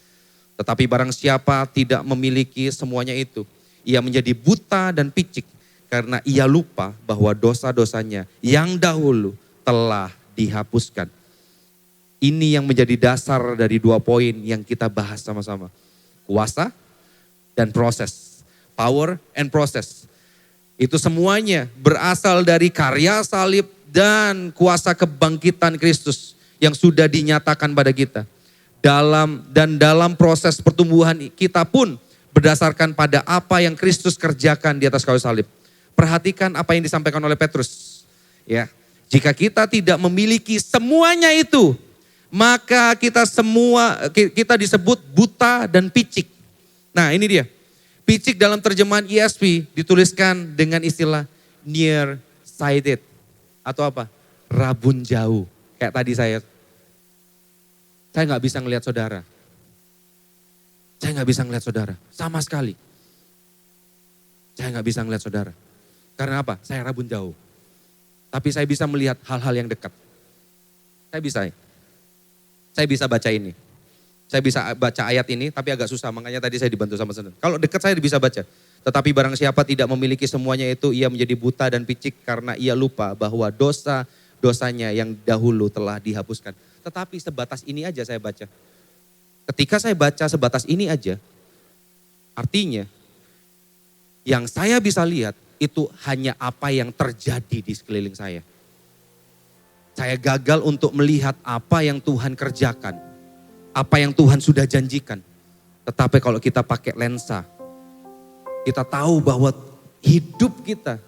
Tetapi barang siapa tidak memiliki semuanya itu, ia menjadi buta dan picik karena ia lupa bahwa dosa-dosanya yang dahulu telah dihapuskan. Ini yang menjadi dasar dari 2 poin yang kita bahas sama-sama. Kuasa dan proses. Power and process. Itu semuanya berasal dari karya salib dan kuasa kebangkitan Kristus yang sudah dinyatakan pada kita. Dalam proses pertumbuhan kita pun berdasarkan pada apa yang Kristus kerjakan di atas kayu salib. Perhatikan apa yang disampaikan oleh Petrus. Ya, jika kita tidak memiliki semuanya itu, maka kita disebut buta dan picik. Nah, ini dia. Picik dalam terjemahan ESV dituliskan dengan istilah near sighted atau apa? Rabun jauh. Kayak tadi saya nggak bisa ngelihat saudara. Saya nggak bisa ngelihat saudara, sama sekali. Saya nggak bisa ngelihat saudara. Karena apa? Saya rabun jauh. Tapi saya bisa melihat hal-hal yang dekat. Saya bisa baca ini. Saya bisa baca ayat ini, tapi agak susah. Makanya tadi saya dibantu sama saudara. Kalau dekat saya bisa baca. Tetapi barang siapa tidak memiliki semuanya itu, ia menjadi buta dan picik karena ia lupa bahwa dosanya yang dahulu telah dihapuskan. Tetapi sebatas ini aja saya baca. Ketika saya baca sebatas ini aja, artinya yang saya bisa lihat itu hanya apa yang terjadi di sekeliling saya. Saya gagal untuk melihat apa yang Tuhan kerjakan, apa yang Tuhan sudah janjikan. Tetapi kalau kita pakai lensa, kita tahu bahwa hidup kita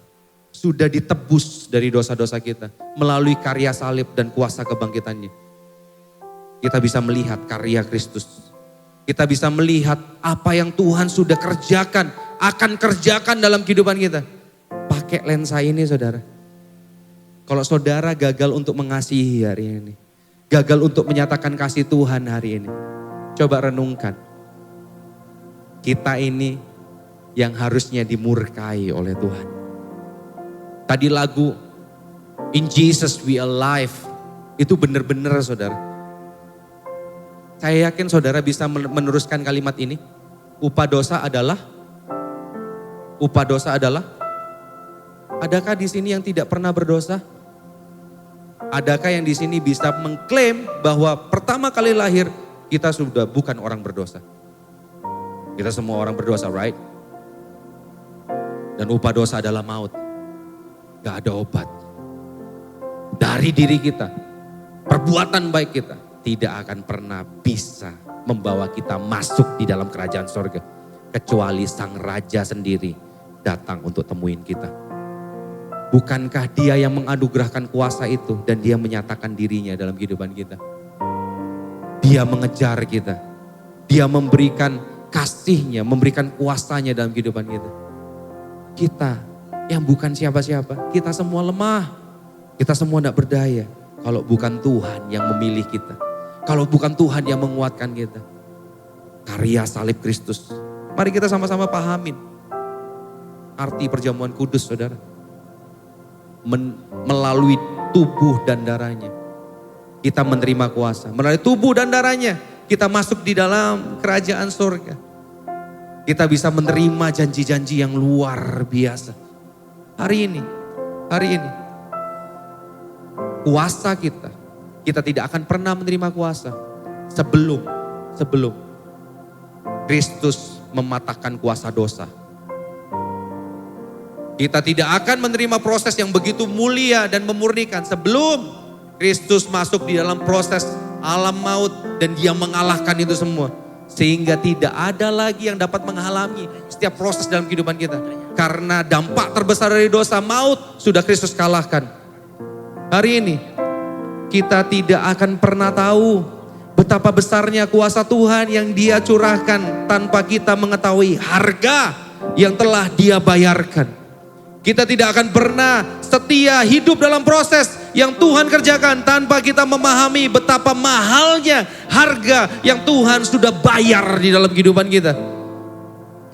sudah ditebus dari dosa-dosa kita melalui karya salib dan kuasa kebangkitannya. Kita bisa melihat karya Kristus. Kita bisa melihat apa yang Tuhan sudah kerjakan, akan kerjakan dalam kehidupan kita. Pakai lensa ini saudara. Kalau saudara gagal untuk mengasihi hari ini, gagal untuk menyatakan kasih Tuhan hari ini, coba renungkan. Kita ini yang harusnya dimurkai oleh Tuhan. Tadi lagu In Jesus We Alive, itu benar-benar saudara. Saya yakin saudara bisa meneruskan kalimat ini. Upah dosa adalah, adakah di sini yang tidak pernah berdosa? Adakah yang di sini bisa mengklaim bahwa pertama kali lahir kita sudah bukan orang berdosa? Kita semua orang berdosa, right? Dan upah dosa adalah maut. Gak ada obat. Dari diri kita, perbuatan baik kita tidak akan pernah bisa membawa kita masuk di dalam kerajaan sorga. Kecuali sang raja sendiri datang untuk temuin kita. Bukankah dia yang menganugerahkan kuasa itu dan dia menyatakan dirinya dalam kehidupan kita. Dia mengejar kita. Dia memberikan kasihnya, memberikan kuasanya dalam kehidupan kita. Kita yang bukan siapa-siapa, kita semua lemah. Kita semua tidak berdaya. Kalau bukan Tuhan yang memilih kita. Kalau bukan Tuhan yang menguatkan kita. Karya salib Kristus. Mari kita sama-sama pahamin arti perjamuan kudus saudara. melalui tubuh dan darahnya. Kita menerima kuasa. Melalui tubuh dan darahnya kita masuk di dalam kerajaan surga. Kita bisa menerima janji-janji yang luar biasa. Hari ini. Kuasa kita tidak akan pernah menerima kuasa sebelum Kristus mematahkan kuasa dosa. Kita tidak akan menerima proses yang begitu mulia dan memurnikan sebelum Kristus masuk di dalam proses alam maut dan dia mengalahkan itu semua. Sehingga tidak ada lagi yang dapat menghalangi setiap proses dalam kehidupan kita. Karena dampak terbesar dari dosa, maut, sudah Kristus kalahkan. Hari ini kita tidak akan pernah tahu betapa besarnya kuasa Tuhan yang dia curahkan tanpa kita mengetahui harga yang telah dia bayarkan. Kita tidak akan pernah setia hidup dalam proses yang Tuhan kerjakan tanpa kita memahami betapa mahalnya harga yang Tuhan sudah bayar di dalam kehidupan kita.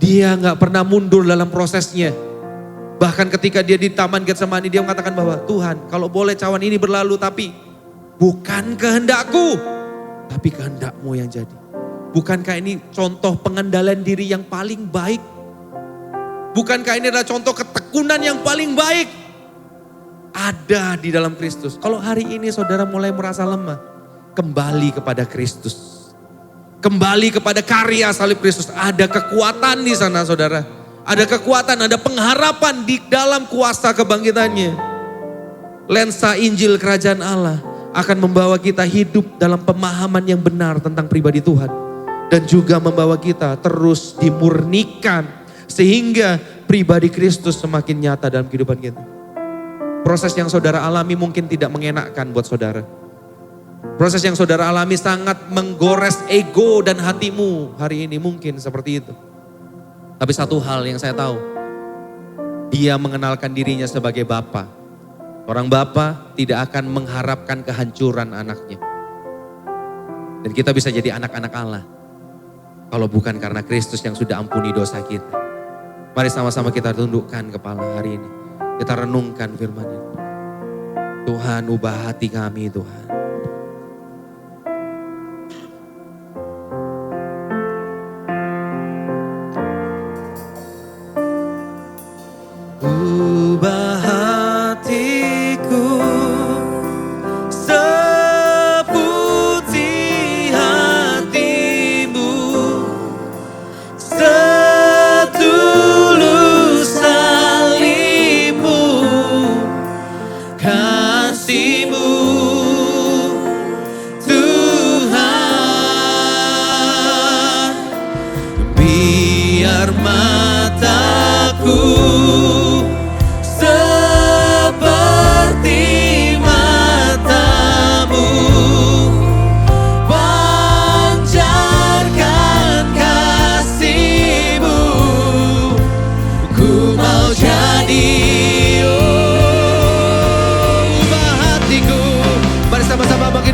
Dia gak pernah mundur dalam prosesnya. Bahkan ketika dia di Taman Getsemani dia mengatakan bahwa Tuhan kalau boleh cawan ini berlalu tapi bukan kehendakku, tapi kehendak-Mu yang jadi. Bukankah ini contoh pengendalian diri yang paling baik? Bukankah ini adalah contoh ketekunan yang paling baik? Ada di dalam Kristus. Kalau hari ini saudara mulai merasa lemah, kembali kepada Kristus. Kembali kepada karya salib Kristus. Ada kekuatan di sana saudara. Ada kekuatan, ada pengharapan di dalam kuasa kebangkitannya. Lensa Injil Kerajaan Allah akan membawa kita hidup dalam pemahaman yang benar tentang pribadi Tuhan. Dan juga membawa kita terus dimurnikan. Sehingga pribadi Kristus semakin nyata dalam kehidupan kita. Proses yang saudara alami mungkin tidak mengenakkan buat saudara. Proses yang saudara alami sangat menggores ego dan hatimu hari ini mungkin seperti itu. Tapi satu hal yang saya tahu, dia mengenalkan dirinya sebagai Bapa. Orang Bapa tidak akan mengharapkan kehancuran anaknya. Dan kita bisa jadi anak-anak Allah. Kalau bukan karena Kristus yang sudah ampuni dosa kita. Mari sama-sama kita tundukkan kepala hari ini. Kita renungkan firman ini. Tuhan ubah hati kami Tuhan. Ubah hatiku seputih hatimu, setulus salibmu, kasihmu Tuhan. Biar mataku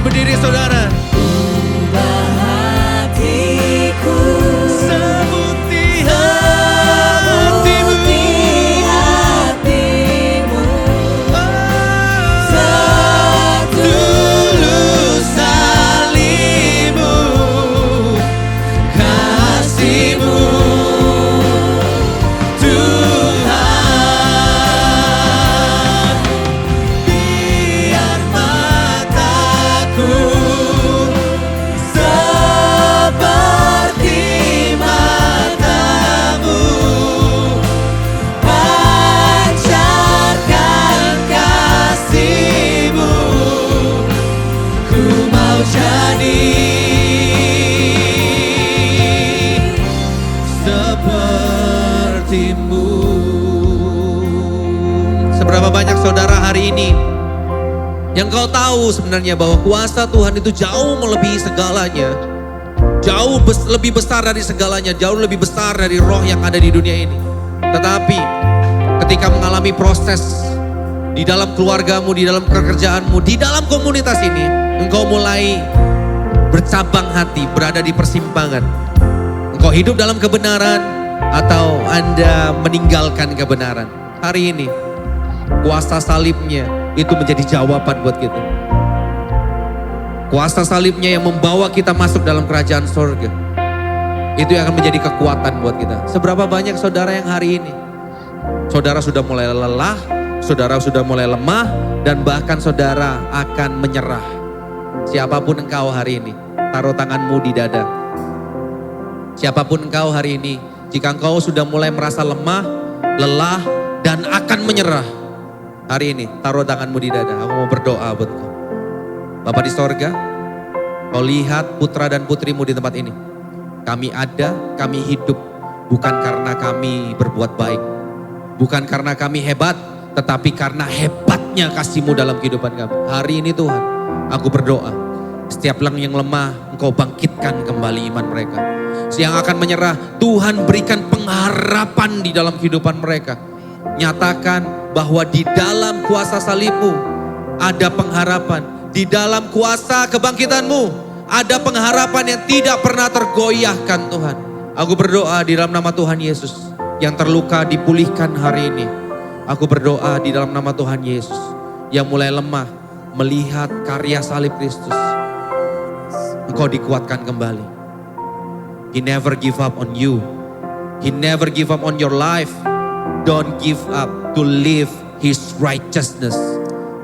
berdiri saudara. Ubah hatiku seputih hatimu, setulus salibmu, kasihmu Tuhan. Biar mataku seperti matamu, pancarkan kasihmu, ku mau jadi sepertimu. Seberapa banyak saudara hari ini yang kau tahu sebenarnya bahwa kuasa Tuhan itu jauh melebihi segalanya. Jauh lebih besar dari segalanya. Jauh lebih besar dari roh yang ada di dunia ini. Tetapi ketika mengalami proses di dalam keluargamu, di dalam pekerjaanmu, di dalam komunitas ini, engkau mulai bercabang hati, berada di persimpangan. Engkau hidup dalam kebenaran atau Anda meninggalkan kebenaran. Hari ini kuasa salibnya itu menjadi jawaban buat kita. Kuasa salibnya yang membawa kita masuk dalam kerajaan sorga. Itu yang akan menjadi kekuatan buat kita. Seberapa banyak saudara yang hari ini, saudara sudah mulai lelah, saudara sudah mulai lemah, dan bahkan saudara akan menyerah. Siapapun engkau hari ini, taruh tanganmu di dada. Siapapun engkau hari ini, jika engkau sudah mulai merasa lemah, lelah, dan akan menyerah, hari ini taruh tanganmu di dada. Aku mau berdoa buat engkau. Bapa di sorga, kau lihat putra dan putrimu di tempat ini. Kami ada, kami hidup, bukan karena kami berbuat baik, bukan karena kami hebat, tetapi karena hebatnya kasih-Mu dalam kehidupan kami. Hari ini Tuhan, aku berdoa, setiap yang lemah, Engkau bangkitkan kembali iman mereka. Yang akan menyerah, Tuhan berikan pengharapan di dalam kehidupan mereka. Nyatakan bahwa di dalam kuasa salib-Mu ada pengharapan. Di dalam kuasa kebangkitan-Mu ada pengharapan yang tidak pernah tergoyahkan Tuhan. Aku berdoa di dalam nama Tuhan Yesus, yang terluka dipulihkan hari ini. Aku berdoa di dalam nama Tuhan Yesus, yang mulai lemah melihat karya salib Kristus, Engkau dikuatkan kembali. He never give up on you. He never give up on your life. Don't give up to live His righteousness.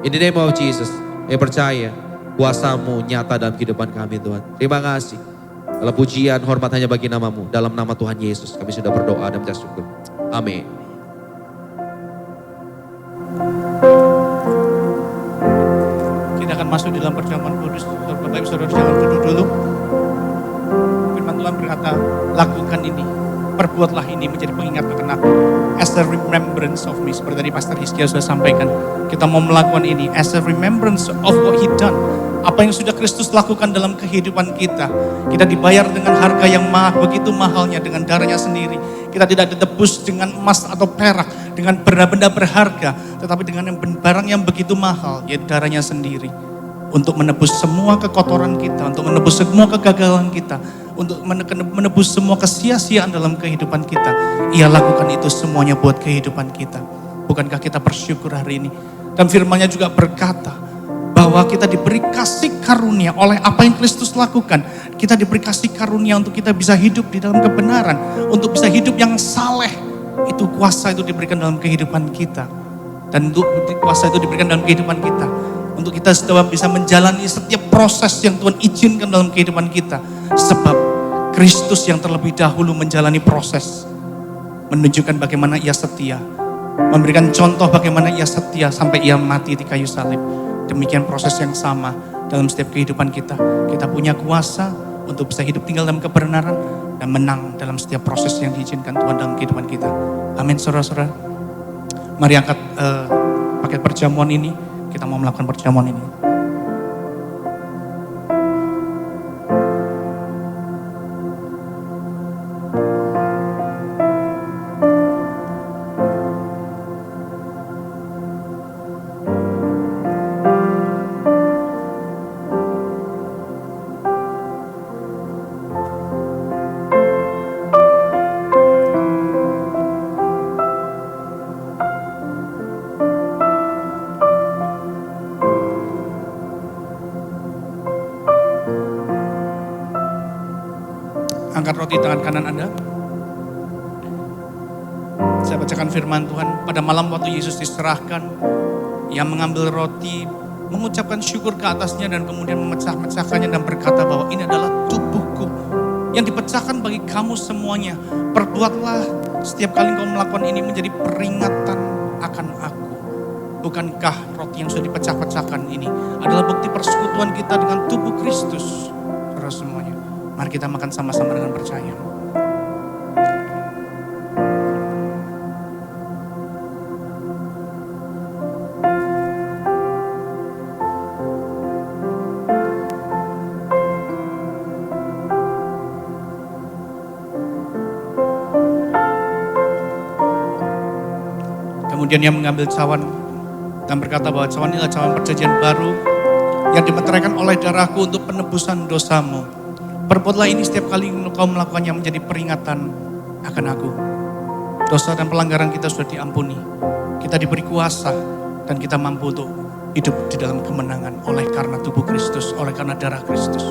In the name of Jesus, saya percaya kuasa-Mu nyata dalam kehidupan kami Tuhan. Terima kasih. Kalau pujian, hormat hanya bagi nama-Mu. Dalam nama Tuhan Yesus kami sudah berdoa dan bersyukur. Amin. Kita akan masuk dalam perjamuan kudus. Bapak Ibu Saudara jangan duduk dulu. Firman Tuhan berkata, lakukan ini. Perbuatlah ini menjadi pengingat akan aku. As a remembrance of me. Seperti tadi Pastor Hizkia sudah sampaikan. Kita mau melakukan ini. As a remembrance of what He done. Apa yang sudah Kristus lakukan dalam kehidupan kita. Kita dibayar dengan harga yang begitu mahalnya. Dengan darahnya sendiri. Kita tidak ditebus dengan emas atau perak. Dengan benda-benda berharga. Tetapi dengan barang yang begitu mahal. Yaitu darahnya sendiri. Untuk menebus semua kekotoran kita. Untuk menebus semua kegagalan kita. Untuk menebus semua kesia-siaan dalam kehidupan kita. Ia lakukan itu semuanya buat kehidupan kita. Bukankah kita bersyukur hari ini? Dan firman-Nya juga berkata bahwa kita diberi kasih karunia oleh apa yang Kristus lakukan. Kita diberi kasih karunia untuk kita bisa hidup di dalam kebenaran. Untuk bisa hidup yang saleh. Itu kuasa itu diberikan dalam kehidupan kita. Dan untuk kuasa itu diberikan dalam kehidupan kita. Untuk kita bisa menjalani setiap proses yang Tuhan izinkan dalam kehidupan kita. Sebab Kristus yang terlebih dahulu menjalani proses. Menunjukkan bagaimana Ia setia. Memberikan contoh bagaimana Ia setia sampai Ia mati di kayu salib. Demikian proses yang sama dalam setiap kehidupan kita. Kita punya kuasa untuk bisa hidup tinggal dalam kebenaran. Dan menang dalam setiap proses yang diizinkan Tuhan dalam kehidupan kita. Amin saudara-saudara. Mari angkat paket perjamuan ini. Kita mau melakukan perjamuan ini. Angkat roti tangan kanan Anda. Saya bacakan firman Tuhan. Pada malam waktu Yesus diserahkan, Ia mengambil roti, mengucapkan syukur ke atasnya dan kemudian memecah-mecahkannya dan berkata bahwa ini adalah tubuhku yang dipecahkan bagi kamu semuanya. Perbuatlah setiap kali engkau melakukan ini menjadi peringatan akan aku. Bukankah roti yang sudah dipecah-pecahkan ini adalah bukti persekutuan kita dengan tubuh Kristus? Saudara semuanya. Mari kita makan sama-sama dengan percaya. Kemudian Ia mengambil cawan dan berkata bahwa cawan ini adalah cawan perjanjian baru yang dimeteraikan oleh darahku untuk penebusan dosamu. Perbuatlah ini setiap kali engkau melakukannya menjadi peringatan akan aku. Dosa dan pelanggaran kita sudah diampuni. Kita diberi kuasa dan kita mampu untuk hidup di dalam kemenangan oleh karena tubuh Kristus, oleh karena darah Kristus.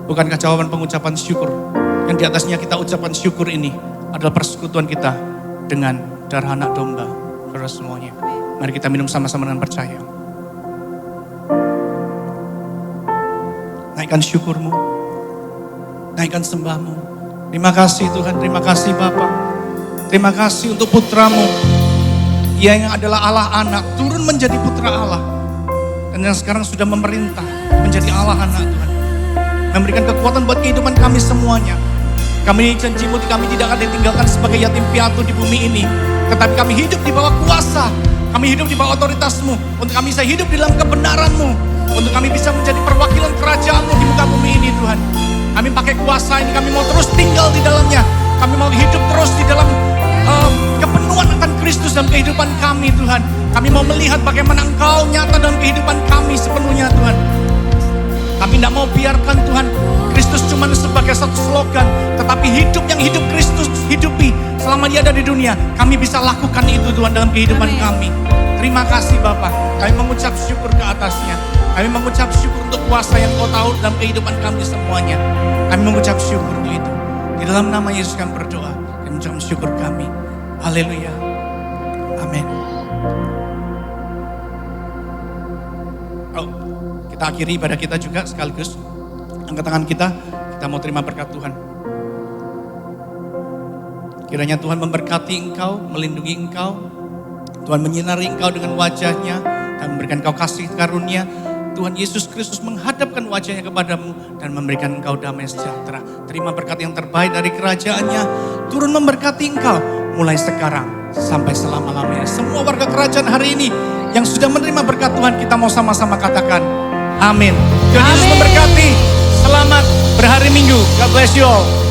Bukankah jawaban pengucapan syukur yang di atasnya kita ucapkan syukur ini adalah persekutuan kita dengan darah anak domba, saudara semuanya. Mari kita minum sama-sama dengan percaya. Naikkan syukurmu, naikkan sembahmu. Terima kasih Tuhan, terima kasih Bapa. Terima kasih untuk putramu. Ia yang adalah Allah anak, turun menjadi putra Allah. Dan yang sekarang sudah memerintah menjadi Allah anak Tuhan. Memberikan kekuatan buat kehidupan kami semuanya. Kami janjimu kami tidak akan ditinggalkan sebagai yatim piatu di bumi ini. Tetapi kami hidup di bawah kuasa. Kami hidup di bawah otoritasmu. Untuk kami bisa hidup di dalam kebenaranmu. Untuk kami bisa menjadi perwakilan kerajaanmu di muka bumi ini Tuhan. Kami pakai kuasa ini, kami mau terus tinggal di dalamnya. Kami mau hidup terus di dalam kepenuhan akan Kristus dalam kehidupan kami Tuhan. Kami mau melihat bagaimana Engkau nyata dalam kehidupan kami sepenuhnya Tuhan. Kami tidak mau biarkan Tuhan Kristus cuma sebagai satu slogan. Tetapi hidup yang hidup Kristus hidupi selama dia ada di dunia. Kami bisa lakukan itu Tuhan dalam kehidupan kami. Terima kasih Bapa. Kami mengucap syukur ke atasnya. Kami mengucap syukur untuk kuasa yang Kau tahu dalam kehidupan kami semuanya. Kami mengucap syukur untuk itu. Di dalam nama Yesus kami berdoa. Kami mengucap syukur kami. Haleluya. Amin. Kita akhiri ibadah kita juga sekaligus. Angkat tangan kita mau terima berkat Tuhan. Kiranya Tuhan memberkati engkau, melindungi engkau. Tuhan menyinari engkau dengan wajahnya dan memberikan engkau kasih karunia. Tuhan Yesus Kristus menghadapkan wajahnya kepadamu dan memberikan engkau damai sejahtera. Terima berkat yang terbaik dari kerajaannya. Turun memberkati engkau mulai sekarang sampai selama-lamanya. Semua warga kerajaan hari ini yang sudah menerima berkat Tuhan, kita mau sama-sama katakan amin. Tuhan Yesus memberkati. Selamat berhari Minggu. God bless you all.